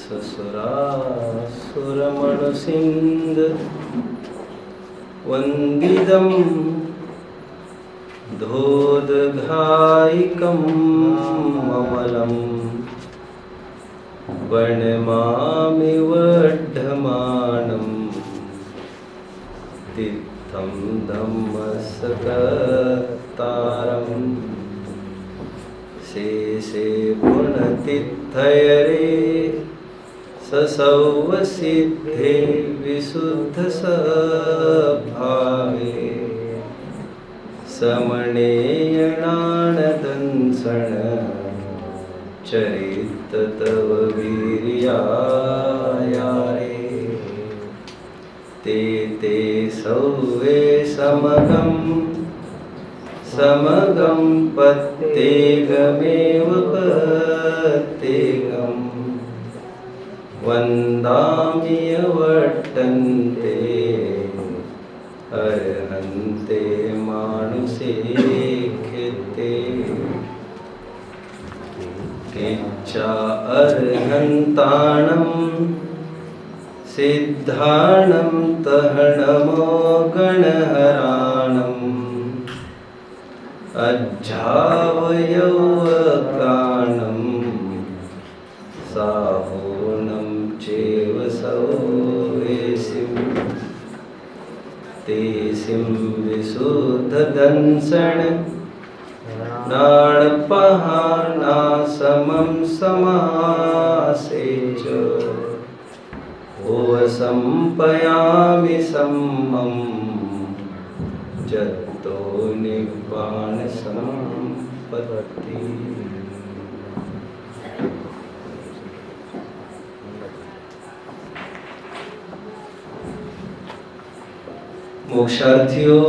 ससुरासुरमणुसिंह वन्दिदं धोदघायिकं ममलं वनमामिवड्ढमानं तीर्थं धम्मसकतारम् शेषे पुनतिथयरे ससौवसिद्धे विशुद्धसद्भावे समणेयणानदंसण चरित तव वीर्यायारे ते सौवे समगं पत्तेगमेव पत्तेगं वन्दाम्यवट्टन्ते अर्हन्ते मानुषे खेते किच्चा अर्हन्ताणं सिद्धाणं तहणमो गणहराणम् अज्झावयौवकानं साहोनं चेव सौवेशिं तेसिं विशुद्धदंसण नाणपहानासमं समासेच ओवसंपयामि सम्मं जत्तो निब्बाण संपत्ति। मोक्षार्थियों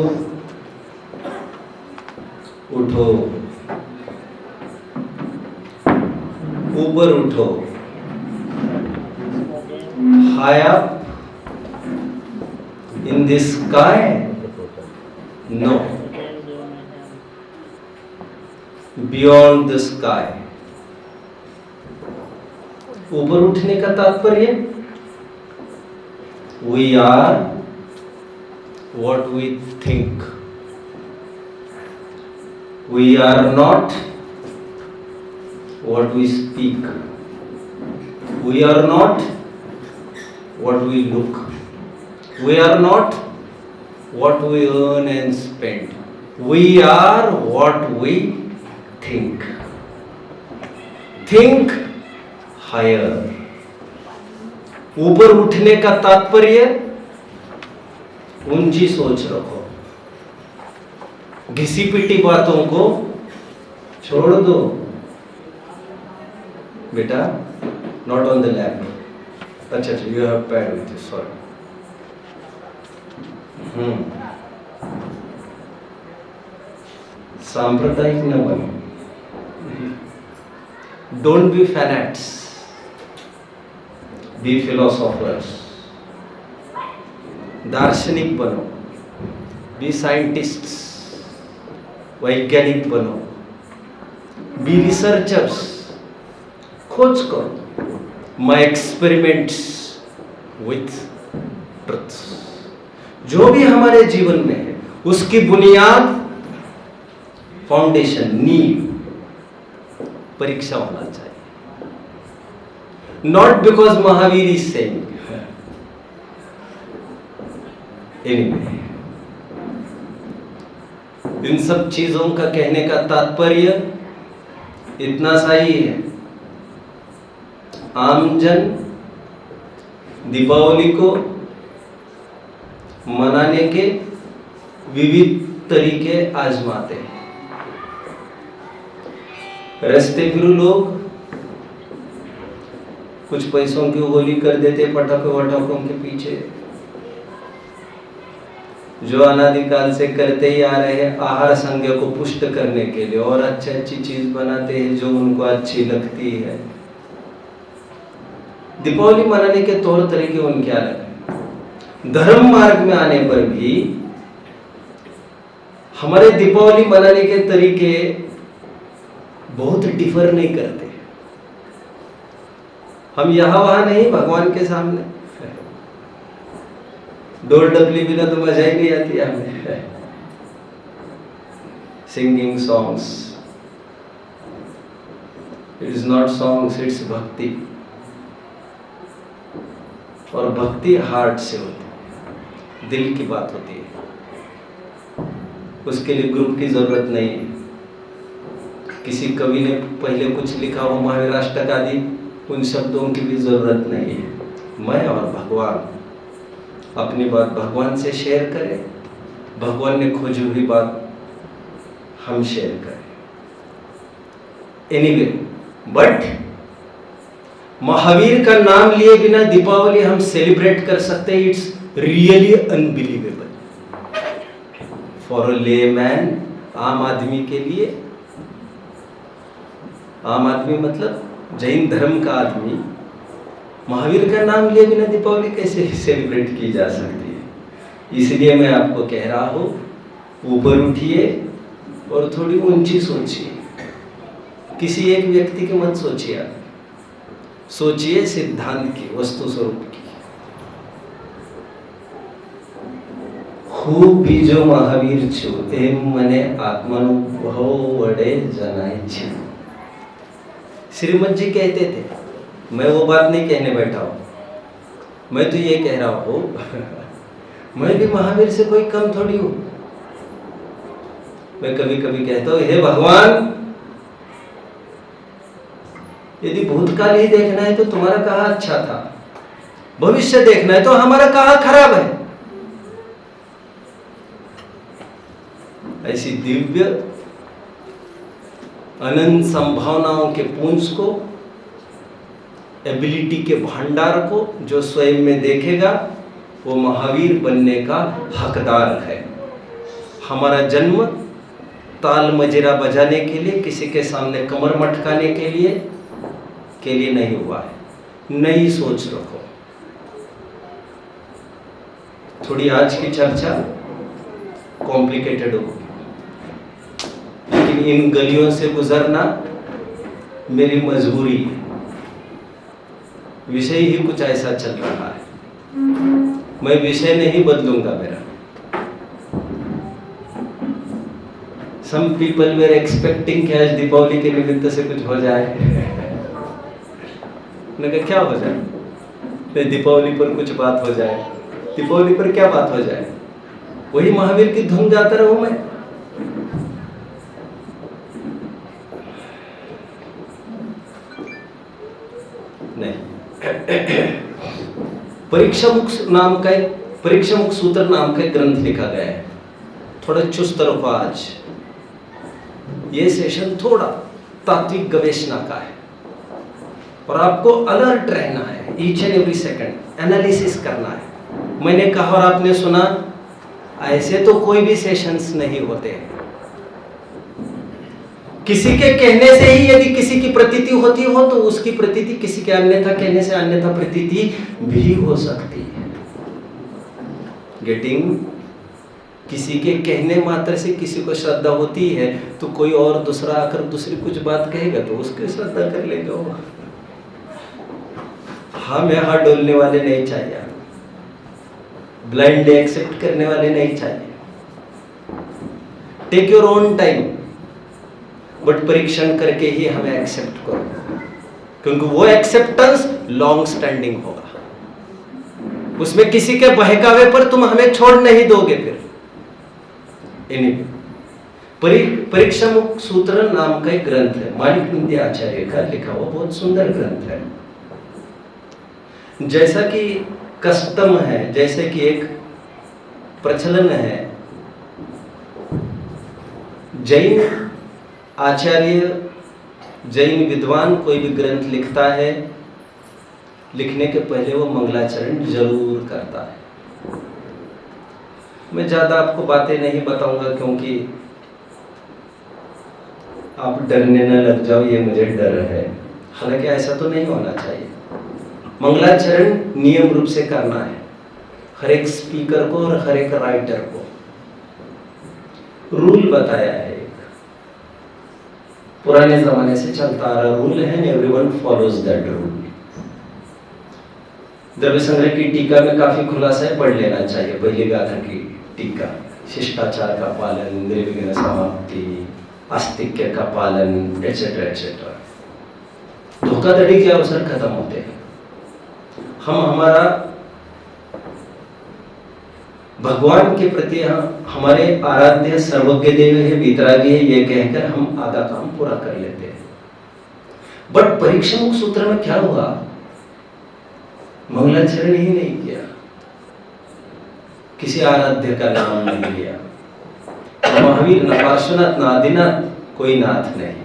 उठो, ऊपर उठो, high up in the sky? No. Beyond the sky. ऊपर उठने का तात्पर्य we are what we think. We are not what we speak. We are not what we look. We are not what we earn and spend. We are what we think. Think higher. ऊपर उठने का तात्पर्य ऊंची सोच रखो, घिसी पिटी बातों को छोड़ दो बेटा। Not on the lap. अच्छा, you have pad with you, sorry. सांप्रदायिक न बनो, don't be fanatics, be philosophers. दार्शनिक बनो, बी साइंटिस्ट्स, वैज्ञानिक बनो, बी रिसर्चर्स, खोज करो, माई एक्सपेरिमेंट्स विथ ट्रुथ। जो भी हमारे जीवन में है उसकी बुनियाद, फाउंडेशन, नींव परीक्षा होना चाहिए। Not because Mahavir is saying. Anyway, इन सब चीजों का कहने का तात्पर्य इतना सा ही है। आमजन दीपावली को मनाने के विविध तरीके आजमाते हैं। रस्ते फिरू लोग कुछ पैसों की होली कर देते पटाखों वटाखों के पीछे, जो अनादिकाल से करते ही आ रहे हैं आहार संज्ञा को पुष्ट करने के लिए, और अच्छी अच्छी चीज बनाते हैं जो उनको अच्छी लगती है। दीपावली मनाने के तौर तरीके उनके अलग हैं। धर्म मार्ग में आने पर भी हमारे दीपावली मनाने के तरीके बहुत डिफर नहीं करते। हम यहाँ वहाँ नहीं, भगवान के सामने डोर डबली बिना तो मजा ही नहीं आती हमें। Singing songs, it is not songs, it's भक्ति। और भक्ति हार्ट से होती है, दिल की बात होती है। उसके लिए ग्रुप की जरूरत नहीं है। किसी कवि ने पहले कुछ लिखा हो महावीराष्टक आदि, उन शब्दों की भी जरूरत नहीं है। मैं और भगवान अपनी बात भगवान से शेयर करें, भगवान ने खोजी हुई बात हम शेयर करें। एनीवे, बट महावीर का नाम लिए बिना दीपावली हम सेलिब्रेट कर सकते हैं। It's really unbelievable for a layman, आम आदमी के लिए। आम आदमी मतलब जैन धर्म का आदमी, महावीर का नाम लिए बिना दीपावली कैसे सेलिब्रेट की जा सकती है। इसलिए मैं आपको कह रहा हूँ, ऊपर उठिए और थोड़ी ऊंची सोचिए। किसी एक व्यक्ति की मत सोचिए, आप सोचिए सिद्धांत की, वस्तु स्वरूप की। खूब बीजो महावीर छु, एम मने आत्मानुभव वडे जनाई छु। श्रीमद जी कहते थे, मैं वो बात नहीं कहने बैठा हूँ, मैं तो ये कह रहा हूँ मैं भी महावीर से कोई कम थोड़ी हूँ। मैं कभी कभी कहता हूँ, हे भगवान, यदि भूतकाल ही देखना है तो तुम्हारा कहाँ अच्छा था, भविष्य देखना है तो हमारा कहाँ खराब है। ऐसी दिव्य अनंत संभावनाओं के पुंज को, एबिलिटी के भंडार को जो स्वयं में देखेगा वो महावीर बनने का हकदार है। हमारा जन्म ताल मजीरा बजाने के लिए, किसी के सामने कमर मटकाने के लिए नहीं हुआ है। नई सोच रखो। थोड़ी आज की चर्चा कॉम्प्लिकेटेड होगी, लेकिन इन गलियों से गुजरना मेरी मजबूरी है। विषय ही कुछ ऐसा चल रहा है, मैं विषय नहीं बदलूंगा मेरा। Some people were expecting कि आज दीपावली के निमित्त से कुछ हो जाए। मैंने कहा क्या हो जाए? नहीं, दीपावली पर कुछ बात हो जाए। दीपावली पर क्या बात हो जाए? वही महावीर की धुन गाता रहूं मैं। नहीं। परीक्षा मुख सूत्र नाम का एक ग्रंथ लिखा गया है। थोड़ा चुस्त रखो आज। ये सेशन थोड़ा तात्विक गवेषणा का है और आपको अलर्ट रहना है, each and every second analysis करना है। मैंने कहा और आपने सुना, ऐसे तो कोई भी सेशंस नहीं होते हैं। किसी के कहने से ही यदि किसी की प्रतीति होती हो तो उसकी प्रतीति किसी के अन्यथा कहने से अन्यथा प्रतीति भी हो सकती है। गेटिंग, किसी के कहने मात्र से किसी को श्रद्धा होती है तो कोई और दूसरा आकर दूसरी कुछ बात कहेगा तो उसकी श्रद्धा कर लेगा वो। हम यहाँ डोलने वाले नहीं चाहिए, ब्लाइंडली एक्सेप्ट करने वाले नहीं चाहिए। Take your own time, but परीक्षण करके ही हमें एक्सेप्ट करो, क्योंकि वो एक्सेप्टेंस लॉन्ग स्टैंडिंग होगा। उसमें किसी के बहकावे पर तुम हमें छोड़ नहीं दोगे फिर। परीक्षा मुख सूत्र नाम का एक ग्रंथ है, माणिक आचार्य का लिखा हुआ बहुत सुंदर ग्रंथ है। जैसा कि कस्टम है, जैसे कि एक प्रचलन है, जैन आचार्य, जैन विद्वान कोई भी ग्रंथ लिखता है, लिखने के पहले वो मंगलाचरण जरूर करता है। मैं ज़्यादा आपको बातें नहीं बताऊंगा क्योंकि आप डरने न लग जाओ, ये मुझे डर है। हालांकि ऐसा तो नहीं होना चाहिए। मंगलाचरण नियम रूप से करना है, हर एक स्पीकर को और हर एक राइटर को रूल बताया है। पुराने जमाने से चलता आ रहा रूल है, एवरीवन फॉलोज दैट रूल। द्रव्य संग्रह की टीका में काफी खुलासा है, पढ़ लेना चाहिए। बल्ली गाथा की टीका, शिष्टाचार का पालन, निर्विघ्न समाप्ति, आस्तिक्य का पालन, एटसेट्रा एटसेट्रा। धोखाधड़ी के अवसर खत्म होते हैं। हम हमारा भगवान के प्रति हमारे आराध्य सर्वज्ञ देव है, वीतरागी है, ये कहकर हम आधा काम पूरा कर लेते हैं। बट परीक्षामुख सूत्र में क्या हुआ? मंगलाचरण ही नहीं किया, किसी आराध्य का नाम नहीं लिया, न महावीर, न पार्श्वनाथ, न आदिनाथ, कोई नाथ नहीं।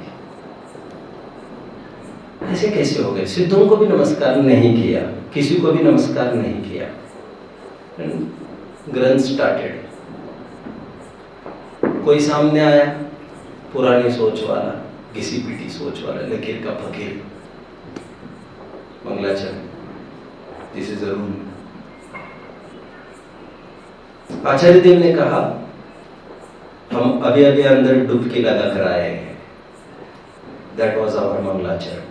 ऐसे कैसे हो गए? सिद्धों को भी नमस्कार नहीं किया, किसी को भी नमस्कार नहीं किया। ग्रंथ स्टार्टेड। कोई सामने आया, पुरानी सोच वाला, घिसी पिटी सोच वाला, लकीर का फकीर, मंगलाचरण, दिस इज अ रूल। आचार्य देव ने कहा हम अभी अभी अंदर डुबकी लगा कर आए हैं, दैट वाज आवर मंगलाचरण।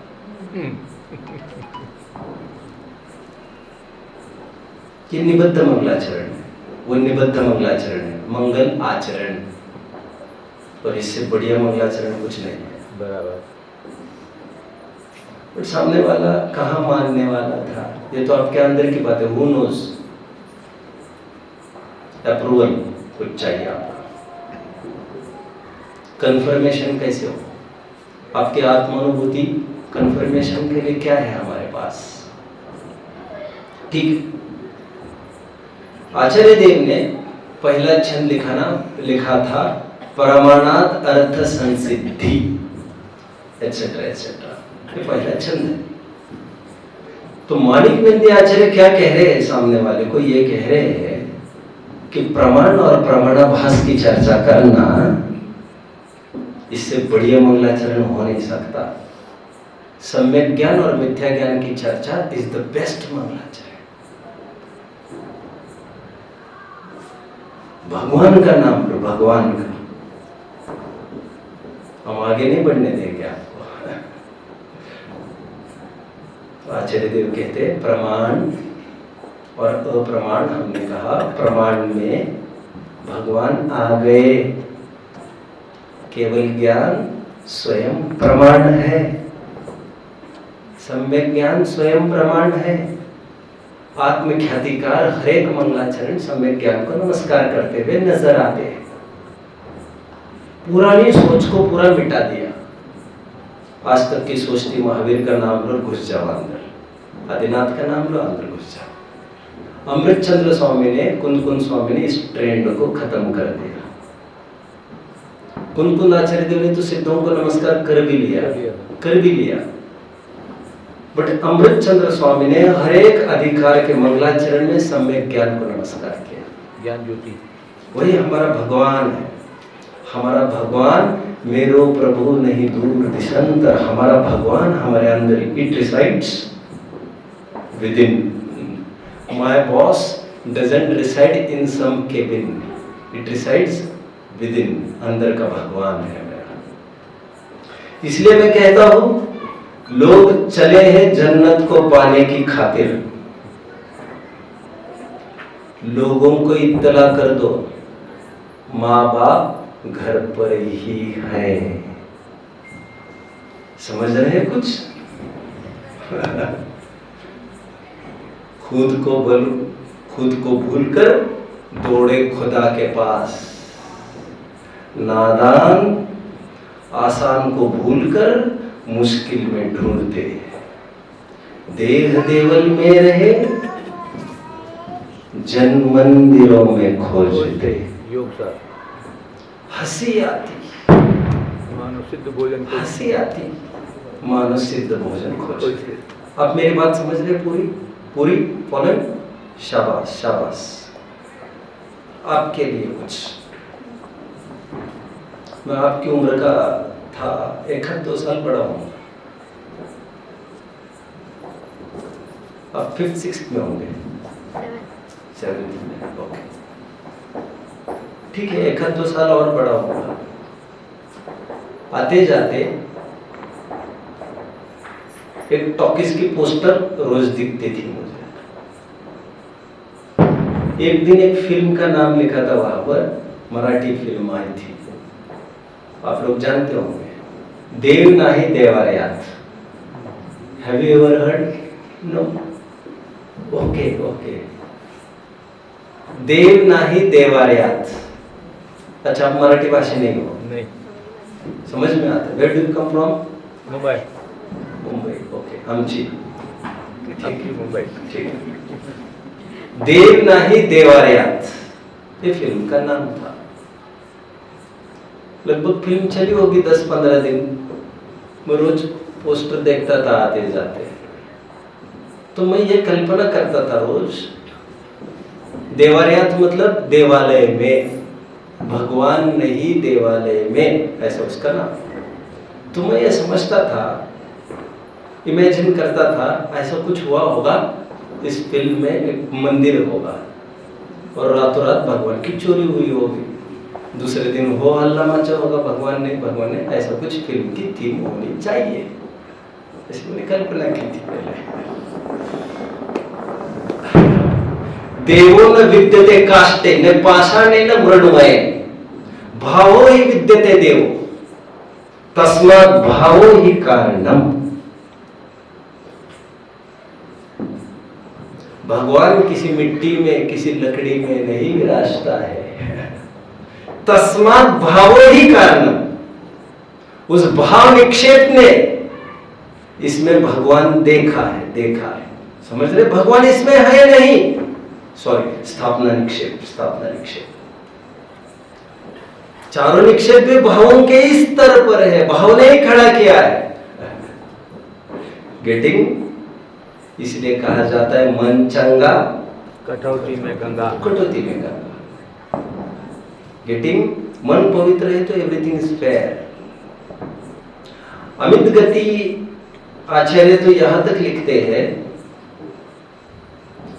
ये निबद्ध मंगलाचरण है, वो निबद्ध मंगलाचरण है, मंगल आचरण, और इससे बढ़िया मंगलाचरण कुछ नहीं है। बराबर। और सामने वाला कहाँ मानने वाला था, ये तो आपके अंदर की बात है। Who knows? अप्रूवल कुछ चाहिए आपका। कंफर्मेशन कैसे हो? आपकी आत्मानुभूति कंफर्मेशन के लिए क्या है हमारे पास? ठीक। आचार्य देव ने पहला छंद लिखा था प्रमाणात अर्थ संसिद्धि, एटसेट्रा एटसेट्रा। ये पहला छंद है। तो माणिक नंदी आचार्य क्या कह रहे हैं? सामने वाले को ये कह रहे हैं कि प्रमाण और प्रमाणाभास की चर्चा करना, इससे बढ़िया मंगलाचरण हो नहीं सकता। सम्यक ज्ञान और मिथ्या ज्ञान की चर्चा इज द बेस्ट मंगलाचरण। भगवान का नाम लो, भगवान का। हम आगे नहीं बढ़ने देंगे आपको। तो आचार्य देव कहते हैं प्रमाण और अप्रमाण। हमने कहा प्रमाण में भगवान आ गए, केवल ज्ञान स्वयं प्रमाण है, सम्यक ज्ञान स्वयं प्रमाण है। आत्मख्यातिकार हर एक मंगलाचरण सम्यक ज्ञान को नमस्कार करते हुए नजर आते हैं। पुरानी सोच को पूरा मिटा दिया। आज तक की सोच थी महावीर का नाम लो, घुस जाओ अंदर, आदिनाथ का नाम लो, अंदर घुस जाओ। अमृतचंद्र स्वामी ने, कुंद स्वामी ने इस ट्रेंड को खत्म कर दिया। कुंद आचार्य देव ने तो सिद्धों को नमस्कार कर भी लिया। बट अमृतचंद्र स्वामी ने हर एक अधिकार के मंगलाचरण में सम्यक ज्ञान को नमस्कार किया। ज्ञान ज्योति वही हमारा भगवान है। हमारा भगवान मेरो प्रभु नहीं दूर दिशंतर। हमारा भगवान हमारे अंदर, it resides within. My boss doesn't reside in some cabin, it resides within. अंदर का भगवान है मेरा। इसलिए मैं कहता हूं लोग चले हैं जन्नत को पाने की खातिर। लोगों को इत्तला कर दो, माँ बाप घर पर ही है। समझ रहे हैं कुछ? खुद को भूलकर दौड़े खुदा के पास। नादान आसान को भूलकर मुश्किल में ढूंढते। देह देवल में रहे, जन मंदिरों में खोजते। हंसी आती मानो सिद्ध भोजन, हंसी आती मानो सिद्ध भोजन खोजते। आप मेरी बात समझ रहे? पूरी फॉलो। शाबाश शाबाश। आपके लिए कुछ, मैं आपकी उम्र का था, 1-2 साल बड़ा हूँ। आप 5th-6th में होंगे, 7th में। ओके ठीक है, 1-2 साल और बड़ा होगा। आते जाते एक टॉकीज की पोस्टर रोज दिखती थी मुझे। एक दिन एक फिल्म का नाम लिखा था वहां पर, मराठी फिल्म आई थी, आप लोग जानते होंगे, देव नाही देवाऱ्यात। Have you ever heard? No? Okay okay, देव नाही देवाऱ्यात। अच्छा, आप मराठी भाषी नहीं हो? नहीं। समझ में आता है? Where do you come from? Mumbai. Mumbai, okay, आमची। ठीक है, मुंबई। ठीक है। देव नाही देवाऱ्यात, ये फिल्म का नाम था। लगभग फिल्म चली होगी 10-15 दिन, मैं रोज पोस्टर देखता था आते जाते, तो मैं ये कल्पना करता था रोज, देवाऱ्यात मतलब देवालय में, भगवान नहीं देवालय में, ऐसा उसका नाम। तो मैं ये समझता था, इमेजिन करता था ऐसा कुछ हुआ होगा, इस फिल्म में एक मंदिर होगा और रातों रात भगवान की चोरी हुई होगी, दूसरे दिन हो हल्ला मचा होगा, भगवान ने, ऐसा कुछ फिल्म की थीम होनी चाहिए, ऐसी मैंने कल्पना की थी पहले। देवो न विद्यते काष्ठे न पाषाणेन मृण्मयेन भावो हि विद्यते देवो तस्मात् भावो हि कारणम। भगवान किसी मिट्टी में, किसी लकड़ी में नहीं विराजता है, तस्मात् भावो ही कारणम। उस भाव निक्षेप ने इसमें भगवान देखा है, समझ रहे? भगवान इसमें है नहीं, सॉरी, स्थापना निक्षेप। चारों निक्षेप भी भावों के स्तर पर है, भाव ने ही खड़ा किया है। गेटिंग? इसलिए कहा जाता है मन चंगा कटौती में गंगा। गेटिंग? मन पवित्र है तो एवरीथिंग इज फेयर। अमित गति आचार्य तो यहां तक लिखते हैं,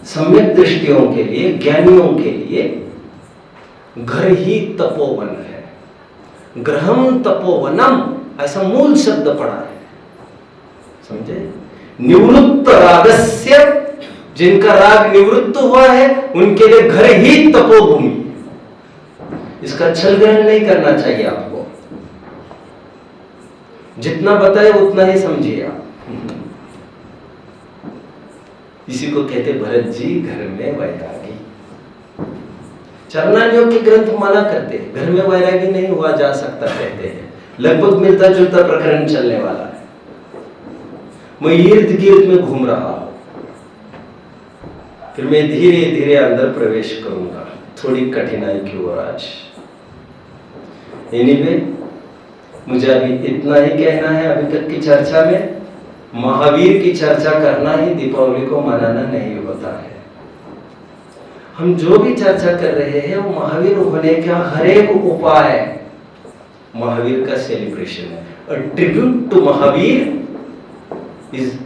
सम्यक दृष्टियों के लिए, ज्ञानियों के लिए घर ही तपोवन है। ग्रहम तपोवनम, ऐसा मूल शब्द पड़ा है, समझे? निवृत्त रागस्य, जिनका राग निवृत्त हुआ है उनके लिए घर ही तपोभूमि। इसका छल ग्रहण नहीं करना चाहिए आपको, जितना बताए उतना ही समझिए आप। इसी को कहते भरत जी घर में वैरागी। चरणानियों के ग्रंथ माना करते हैं, घर में वैरागी नहीं हुआ जा सकता कहते हैं, लगभग मिलता जुलता प्रकरण चलने वाला है। मैं इर्द गिर्द में घूम रहा हूं, फिर मैं धीरे धीरे अंदर प्रवेश करूंगा, थोड़ी कठिनाई की ओर आज। एनीवे, मुझे अभी इतना ही कहना है अभी तक की चर्चा में। महावीर की चर्चा करना ही दीपावली को मनाना नहीं होता है। हम जो भी चर्चा कर रहे हैं वो महावीर होने का हर एक उपाय महावीर का सेलिब्रेशन है। A tribute to Mahavir is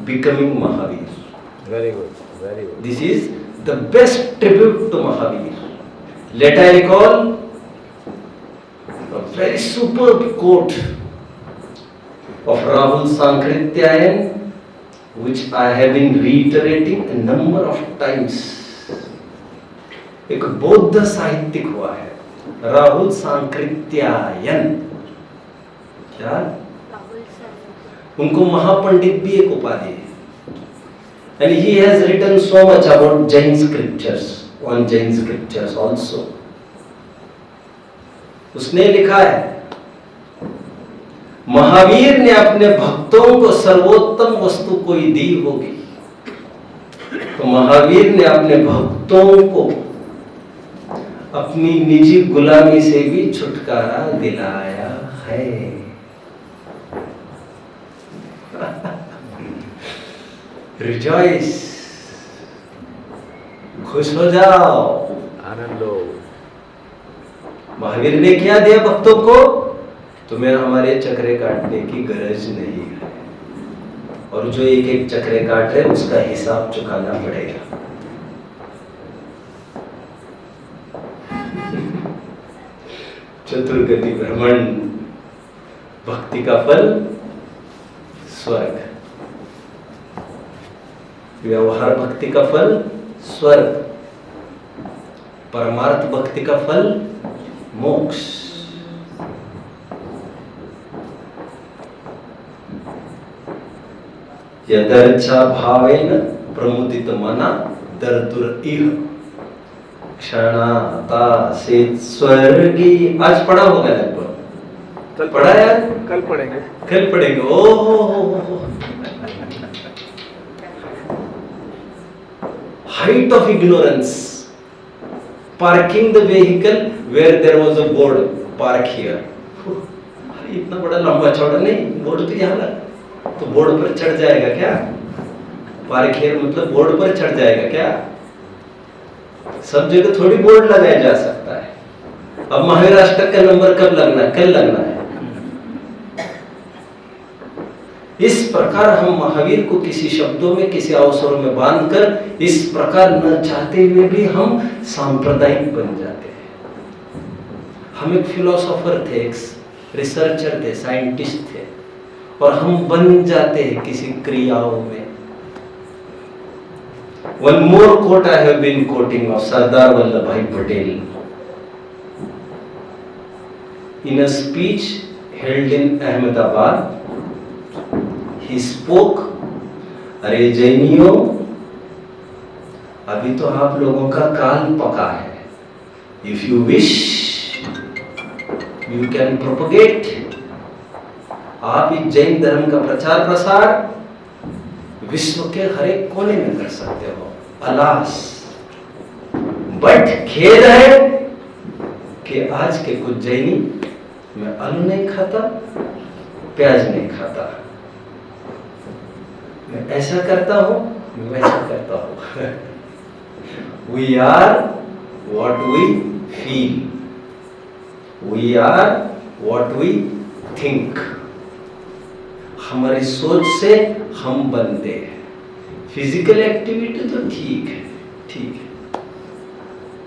becoming Mahavir. Very good, very good. This is the best tribute to Mahavir. Let I recall a very superb quote of Rahul Sankrityayan, which I have been reiterating a number of times. एक बौद्ध साहित्यिक हुआ है, राहुल सांकृत्यायन। क्या? उनको महापंडित भी एक उपाधि है। And he has written so much about Jain scriptures, on Jain scriptures also. उसने लिखा है, महावीर ने अपने भक्तों को सर्वोत्तम वस्तु कोई दी होगी तो महावीर ने अपने भक्तों को अपनी निजी गुलामी से भी छुटकारा दिलाया है। रिजॉइस, खुश हो जाओ, आनंद लो। महावीर ने क्या दिया भक्तों को? तुम्हें हमारे चक्रे काटने की गरज नहीं है, और जो एक एक चक्रे काट रहे उसका हिसाब चुकाना पड़ेगा। चतुर्गति भ्रमण, भक्ति का फल स्वर्ग। व्यवहार भक्ति का फल स्वर्ग, परमार्थ भक्ति का फल मोक्ष। यदर्चा भावेन प्रमुदित मना दर्दुर इह क्षणाता से स्वर्गी। आज पढ़ा होगा लगभग, पढ़ा यार? कल पढ़ेंगे। कल पढ़ेंगे। ओ height of ignorance, parking the vehicle where there was a board, park here. इतना बड़ा लंबा चौड़ा नहीं, बोर्ड तो यहाँ लगा, तो बोर्ड पर चढ़ जाएगा क्या? पार्क हियर मतलब बोर्ड पर चढ़ जाएगा क्या? सब जगह थोड़ी बोर्ड लगाया जा सकता है। अब महाराष्ट्र का नंबर कब लगना है? कल लगना है। इस प्रकार हम महावीर को किसी शब्दों में, किसी अवसरों में बांधकर इस प्रकार न चाहते हुए भी हम सांप्रदायिक बन जाते हैं। हम एक फिलोसोफर थे, एक रिसर्चर थे, साइंटिस्ट थे, और हम बन जाते हैं किसी क्रियाओं में। One more quote I have been quoting of Sardar Vallabhbhai Patel. In a speech held in Ahmedabad, he spoke, अरे जैनियों, अभी तो आप लोगों का काल पका है। If you wish, you can propagate. आप इस जैन धर्म का प्रचार प्रसार विश्व के हर एक कोने में कर सकते हो। अलास, बट खेद है कि आज के कुछ जैनी, मैं आलू नहीं खाता, प्याज नहीं खाता, मैं ऐसा करता हूं, मैं वैसा करता हूं। We are what we feel. We are what we think. हमारी सोच से हम बनते हैं। फिजिकल एक्टिविटी तो ठीक है, ठीक है,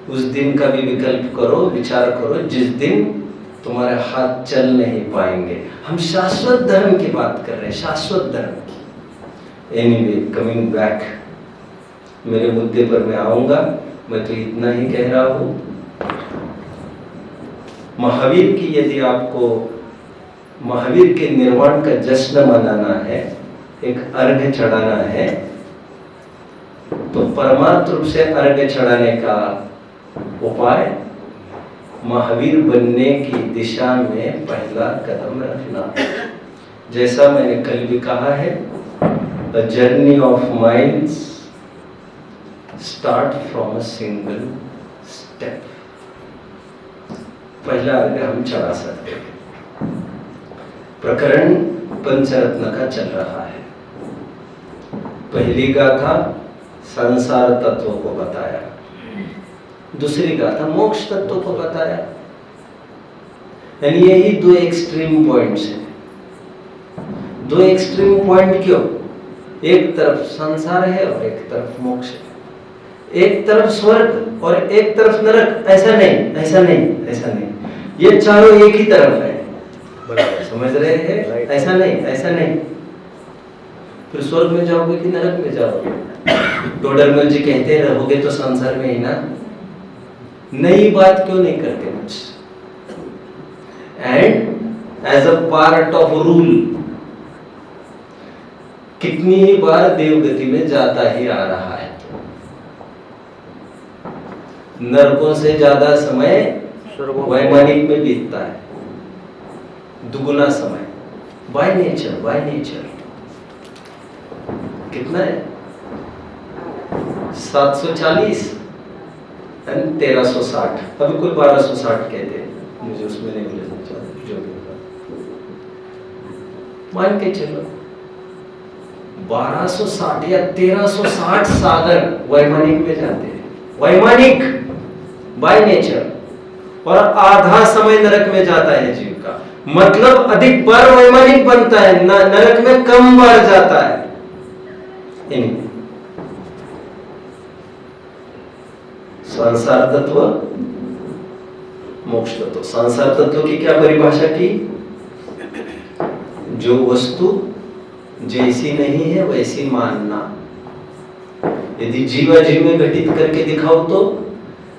उस दिन का भी विकल्प करो, विचार करो जिस दिन तुम्हारे हाथ चल नहीं पाएंगे। हम शाश्वत धर्म की बात कर रहे हैं, शाश्वत धर्म की। एनीवे, कमिंग बैक, मेरे मुद्दे पर मैं आऊंगा। मैं तो इतना ही कह रहा हूं, महावीर की यदि आपको महावीर के निर्वाण का जश्न मनाना है, एक अर्घ्य चढ़ाना है, तो परमार्थ रूप से अर्घ्य चढ़ाने का उपाय महावीर बनने की दिशा में पहला कदम रखना। जैसा मैंने कल भी कहा है, A journey of minds start from a single step. पहला अर्घ्य हम चढ़ा सकते हैं। प्रकरण पंचरत्न का चल रहा है। पहली गाथा संसार तत्व को बताया, दूसरी गाथा मोक्ष तत्व को बताया। यानी यही दो एक्सट्रीम पॉइंट्स हैं। दो एक्सट्रीम पॉइंट क्यों? एक तरफ संसार है और एक तरफ मोक्ष है। एक तरफ स्वर्ग और एक तरफ नरक। ऐसा नहीं, ऐसा नहीं, ऐसा नहीं, ये चारों एक ही तरफ है। समझ रहे हैं? ऐसा नहीं, ऐसा नहीं। फिर स्वर्ग में जाओगे कि नरक में जाओगे? टोडरमल जी कहते हैं रहोगे तो संसार में ही ना। नई बात क्यों नहीं करते कुछ? And as a part of rule, कितनी ही बार देवगति में जाता ही आ रहा है। नरकों से ज्यादा समय वैमानिक में बीतता है, दुगुना समय, बाय नेचर, बाय नेचर। कितना है? 740 एंड 1360। अभी कोई 1260 कहते हैं, मुझे उसमें नहीं मिलना चाहिए, जो भी होगा मान के चलो 1260 या 1360 सागर वैमानिक में जाते हैं, वैमानिक बाय नेचर, और आधा समय नरक में जाता है जीव का। मतलब अधिक बार वैमानिक बनता है, नरक में कम बार जाता है। संसार तत्व, मोक्ष तत्व। संसार तत्व की क्या परिभाषा की? जो वस्तु जैसी नहीं है वैसी मानना। यदि जीवाजीव में घटित करके दिखाओ तो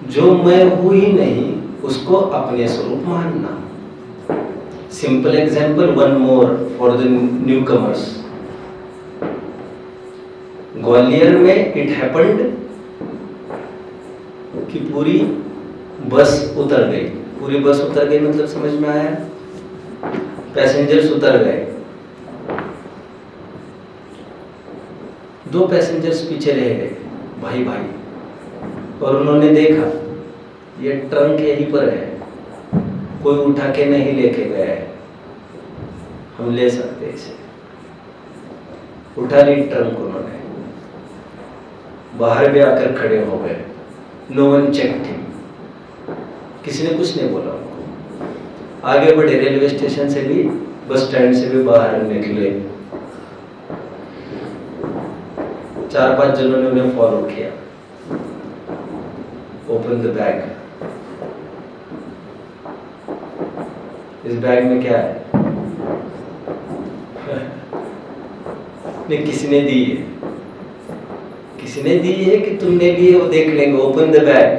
जो मैं हूं ही नहीं उसको अपने स्वरूप मानना। Simple example, one more for the new commerce. Gwalior में इट हैपेंड कि पूरी बस उतर गई। पूरी बस उतर गई मतलब समझ में आया? पैसेंजर्स उतर गए, 2 पैसेंजर्स पीछे रह गए, भाई भाई, और उन्होंने देखा ये ट्रंक यहीं पर है, कोई उठा के नहीं लेके गया है, हम ले सकते इसे। उठा ली ट्रंक उन्होंने, बाहर भी आकर खड़े हो गए। नो वन चेक्ड हिम, किसी ने कुछ नहीं बोला उनको। आगे बढ़े, रेलवे स्टेशन से भी बस स्टैंड से भी बाहर निकले, 4-5 जनों ने उन्हें फॉलो किया। ओपन द बैग, इस बैग में क्या है? नहीं, किसी ने दी है, किसी ने दी है कि तुमने लिए, वो देख लेंगे। Open the bag,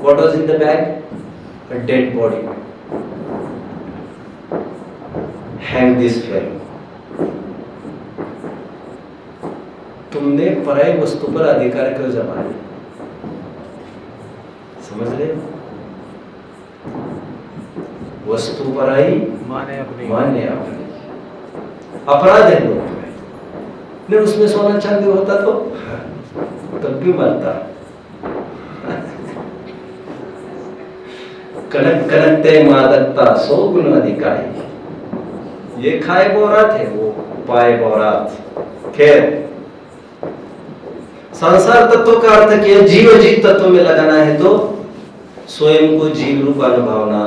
what was in the bag? A dead body. Hang this fellow. तुमने पराई वस्तु पर अधिकार क्यों जमाया? समझ रहे हो? वस्तु पराई, माने अपनी। माने अपनी। अपराध है लोग में। नहीं, उसमें सोना चांदी होता तो तब भी मरता। कनक कनकते मादकता 100 गुण अधिकारी। ये खाए बोरात है, वो पाए बोरात। खैर, संसार तत्व का अर्थ क्या है? जीव जीव तत्व में लगाना है तो स्वयं को जीव रूप अनुभवना।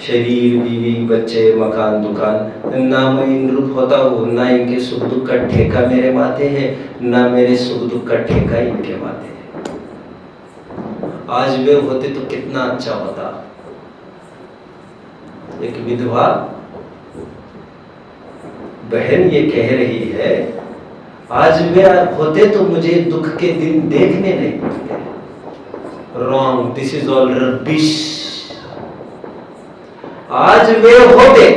शरीर, बीवी, बच्चे, मकान, दुकान, ना मैं इन रूप होता हूँ, ना इनके सुख दुख का ठेका मेरे माथे है, ना मेरे सुख दुख का ठेका इनके माथे है। आज वे होते तो कितना अच्छा होता। एक विधवा बहन ये कह रही है, आज वे होते तो मुझे दुख के दिन देखने नहीं पड़ते। Wrong, this is all rubbish. आज वे होते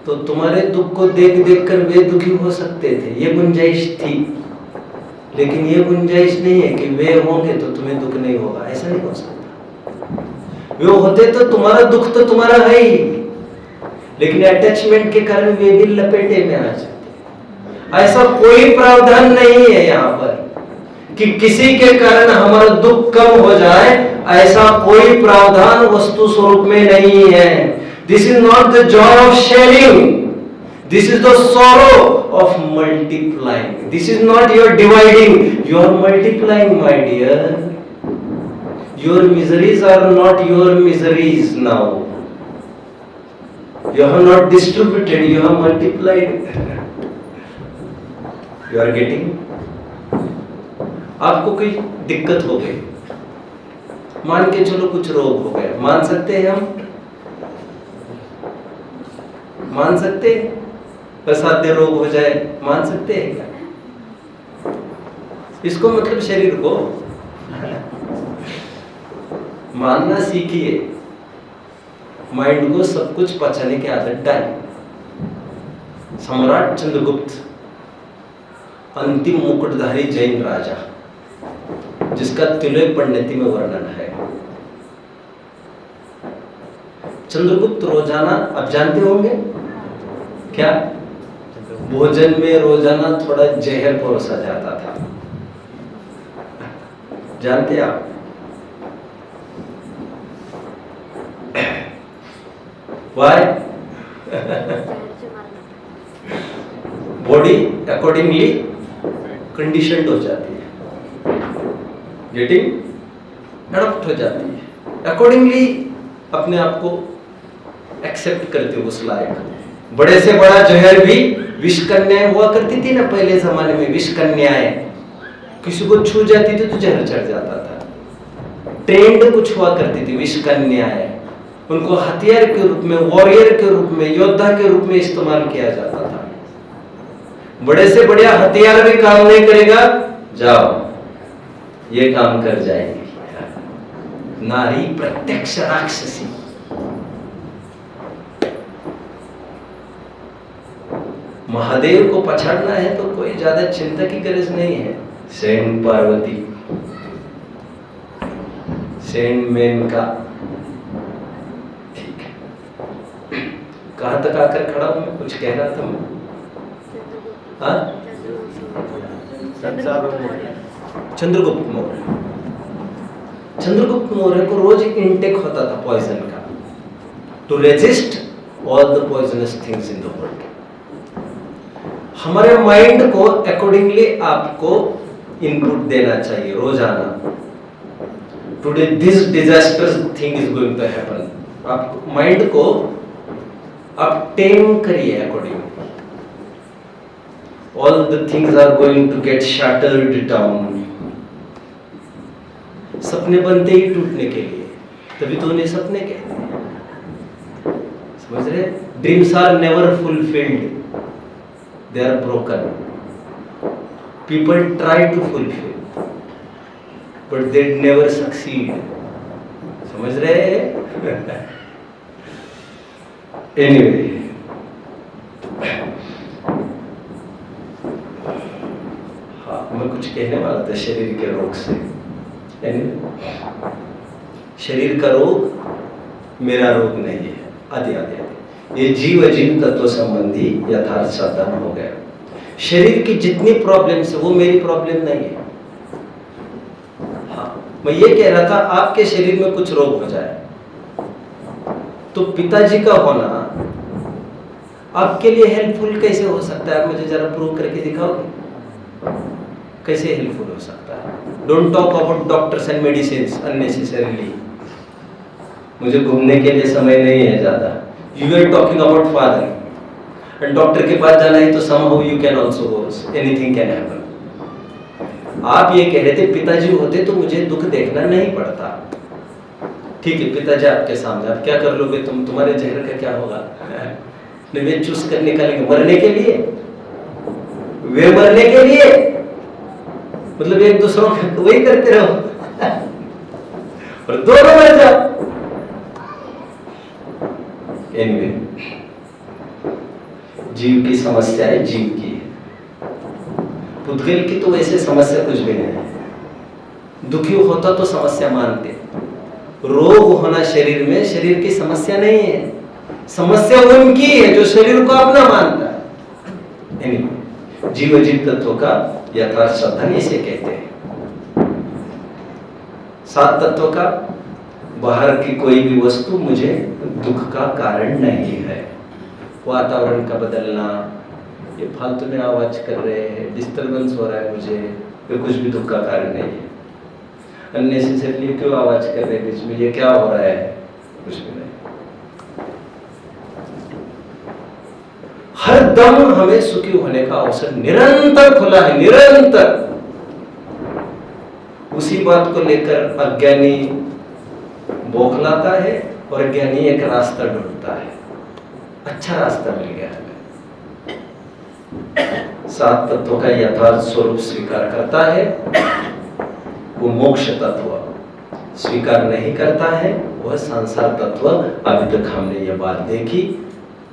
तो तुम्हारे दुख को देख देख कर वे दुखी हो सकते थे, ये गुंजाइश थी। लेकिन ये गुंजाइश नहीं है कि वे होंगे तो तुम्हें दुख नहीं होगा, ऐसा नहीं हो सकता। वे होते तो तुम्हारा दुख तो तुम्हारा है ही, लेकिन अटैचमेंट के कारण वे भी लपेटे में आ जाते। ऐसा कोई प्रावधान नहीं है यहाँ पर कि किसी के कारण हमारा दुख कम हो जाए, ऐसा कोई प्रावधान वस्तु स्वरूप में नहीं है। This is not the joy of sharing, this is the sorrow of multiplying. This is not your dividing, you are multiplying my dear. Your miseries are not your miseries now, you have not distributed, you have multiplied. You are getting? आपको कोई दिक्कत हो गई, मान के चलो कुछ रोग हो गया, मान सकते हैं हम? मान सकते हैं? असाध्य रोग हो जाए, मान सकते हैं क्या? इसको मतलब शरीर को मानना सीखिए। माइंड को सब कुछ पचाने की आदत डाली। सम्राट चंद्रगुप्त, अंतिम मुकुटधारी जैन राजा, जिसका तिलय परिणति में वर्णन है। चंद्रगुप्त रोजाना, आप जानते होंगे क्या, भोजन में रोजाना थोड़ा जहर परोसा जाता था। जानते आप? Why? बॉडी अकॉर्डिंगली कंडीशनड हो जाती है, गेटिंग एडॉप्ट हो जाती है, अकॉर्डिंगली अपने आप को एक्सेप्ट करते हो उस लायक। बड़े से बड़ा जहर भी विष कन्याएं हुआ करती थी ना पहले जमाने में। विष कन्याएं किसी को छू जाती थी तो जहर चढ़ जाता था। ट्रेंड कुछ हुआ करती थी विष कन्याएं, उनको हथियार के रूप में, वॉरियर के रूप में, योद्धा के रूप में इस्तेमाल किया जाता था। बड़े से बढ़िया हथियार भी काम नहीं करेगा, जाओ ये काम कर जाएंगे। नारी प्रत्यक्ष राक्षसी। महादेव को पछाड़ना है तो कोई ज्यादा चिंता की गरज नहीं है। सेंट पार्वती, सेंट मेनका, ठीक है। कहां तक आकर खड़ा हूं मैं? कुछ कह रहा था मैं। हाँ? चंद्रगुप्त मौर्य। चंद्रगुप्त मौर्य को रोज इनटेक होता था पॉइजन का, to resist all the poisonous things in the world. हमारे माइंड को अकॉर्डिंगली आपको इनपुट देना चाहिए रोजाना। Today this disasters thing is going to happen. आप माइंड को आप टेम करिए accordingly. All the things are going to get shattered down. सपने बनते ही टूटने के लिए, तभी तो उन्हें सपने कहते हैं। समझ रहे? Dreams are never fulfilled, they are broken. People try to fulfill, but they never succeed. समझ रहे हैं? Anyway, हाँ, मैं कुछ कहने वाला था शरीर के रोग से। Anyway, शरीर का रोग मेरा रोग नहीं है। आदि आदि आदि ये जीव अजीव तत्व संबंधी यथार्थ साधन हो गया। शरीर की जितनी प्रॉब्लम्स है वो मेरी प्रॉब्लम नहीं है। हाँ, मैं ये कह रहा था आपके शरीर में कुछ रोग हो जाए तो पिताजी का होना आपके लिए हेल्पफुल कैसे हो सकता है? आप मुझे जरा प्रूव करके दिखाओगे कैसे हेल्पफुल हो सकता है? Don't talk about doctors and medicine unnecessarily. मुझे घूमने के लिए समय नहीं है ज्यादा। You were talking about father, and doctor के पास जाना है तो somehow you can also go, anything can happen। आप ये कह रहे थे पिताजी होते तो मुझे दुख देखना नहीं पड़ता। ठीक है, पिताजी आपके सामने, आप क्या कर लोगे? तुम्हारे जहर का क्या होगा? वे चूस कर निकालेंगे मरने के लिए, वे मरने के लिए, मतलब एक दूसरों को वही करते रहो और दोनों मर जाओ। Anyway, जीव की समस्या है, जीव की है। पुद्गल की तो वैसे समस्या कुछ भी नहीं है। दुखी होता तो समस्या मानते। रोग होना शरीर में शरीर की समस्या नहीं है, समस्या उनकी है जो शरीर को अपना मानता है। Anyway, जीव अजीव तत्व का यथार्थ साधन इसे कहते हैं। सात तत्व का बाहर की कोई भी वस्तु मुझे दुख का कारण नहीं है। वातावरण का बदलना, ये फालतू में आवाज कर रहे हैं, डिस्टर्बेंस हो रहा है मुझे, ये कुछ भी दुख का कारण नहीं है। अननेसेसरली क्यों आवाज कर रहे हैं बीच में, ये क्या हो रहा है? कुछ भी नहीं। हर दम हमें सुखी होने का अवसर निरंतर खुला है, निरंतर। उसी बात को लेकर अज्ञानी बौखलाता है और ज्ञानी एक रास्ता ढूंढता है। अच्छा रास्ता मिल गया हमें। सात तत्वों का यथार्थ स्वरूप स्वीकार करता है, वो मोक्ष तत्व स्वीकार नहीं करता है, वह संसार तत्व। अभी तक हमने यह बात देखी।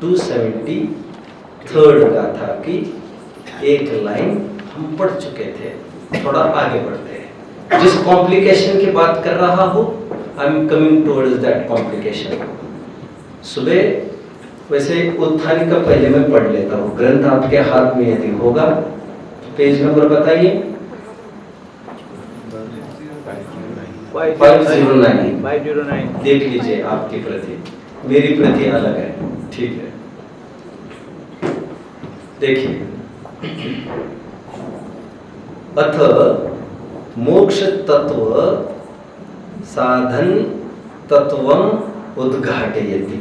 273 गाथा की एक लाइन हम पढ़ चुके थे। थोड़ा आगे बढ़ते हैं। जिस कॉम्प्लिकेशन की बात कर रहा हूं, I am coming towards that complication. सुबह वैसे उत्थान का पहले मैं पढ़ लेता हूँ। ग्रंथ आपके हाथ में यदि होगा तो पेज नंबर बताइए। 509 देख लीजिए। आपकी प्रति, मेरी प्रति अलग है, ठीक है। देखिए, अथ मोक्ष तत्व साधन तत्वम उद्घाटयति।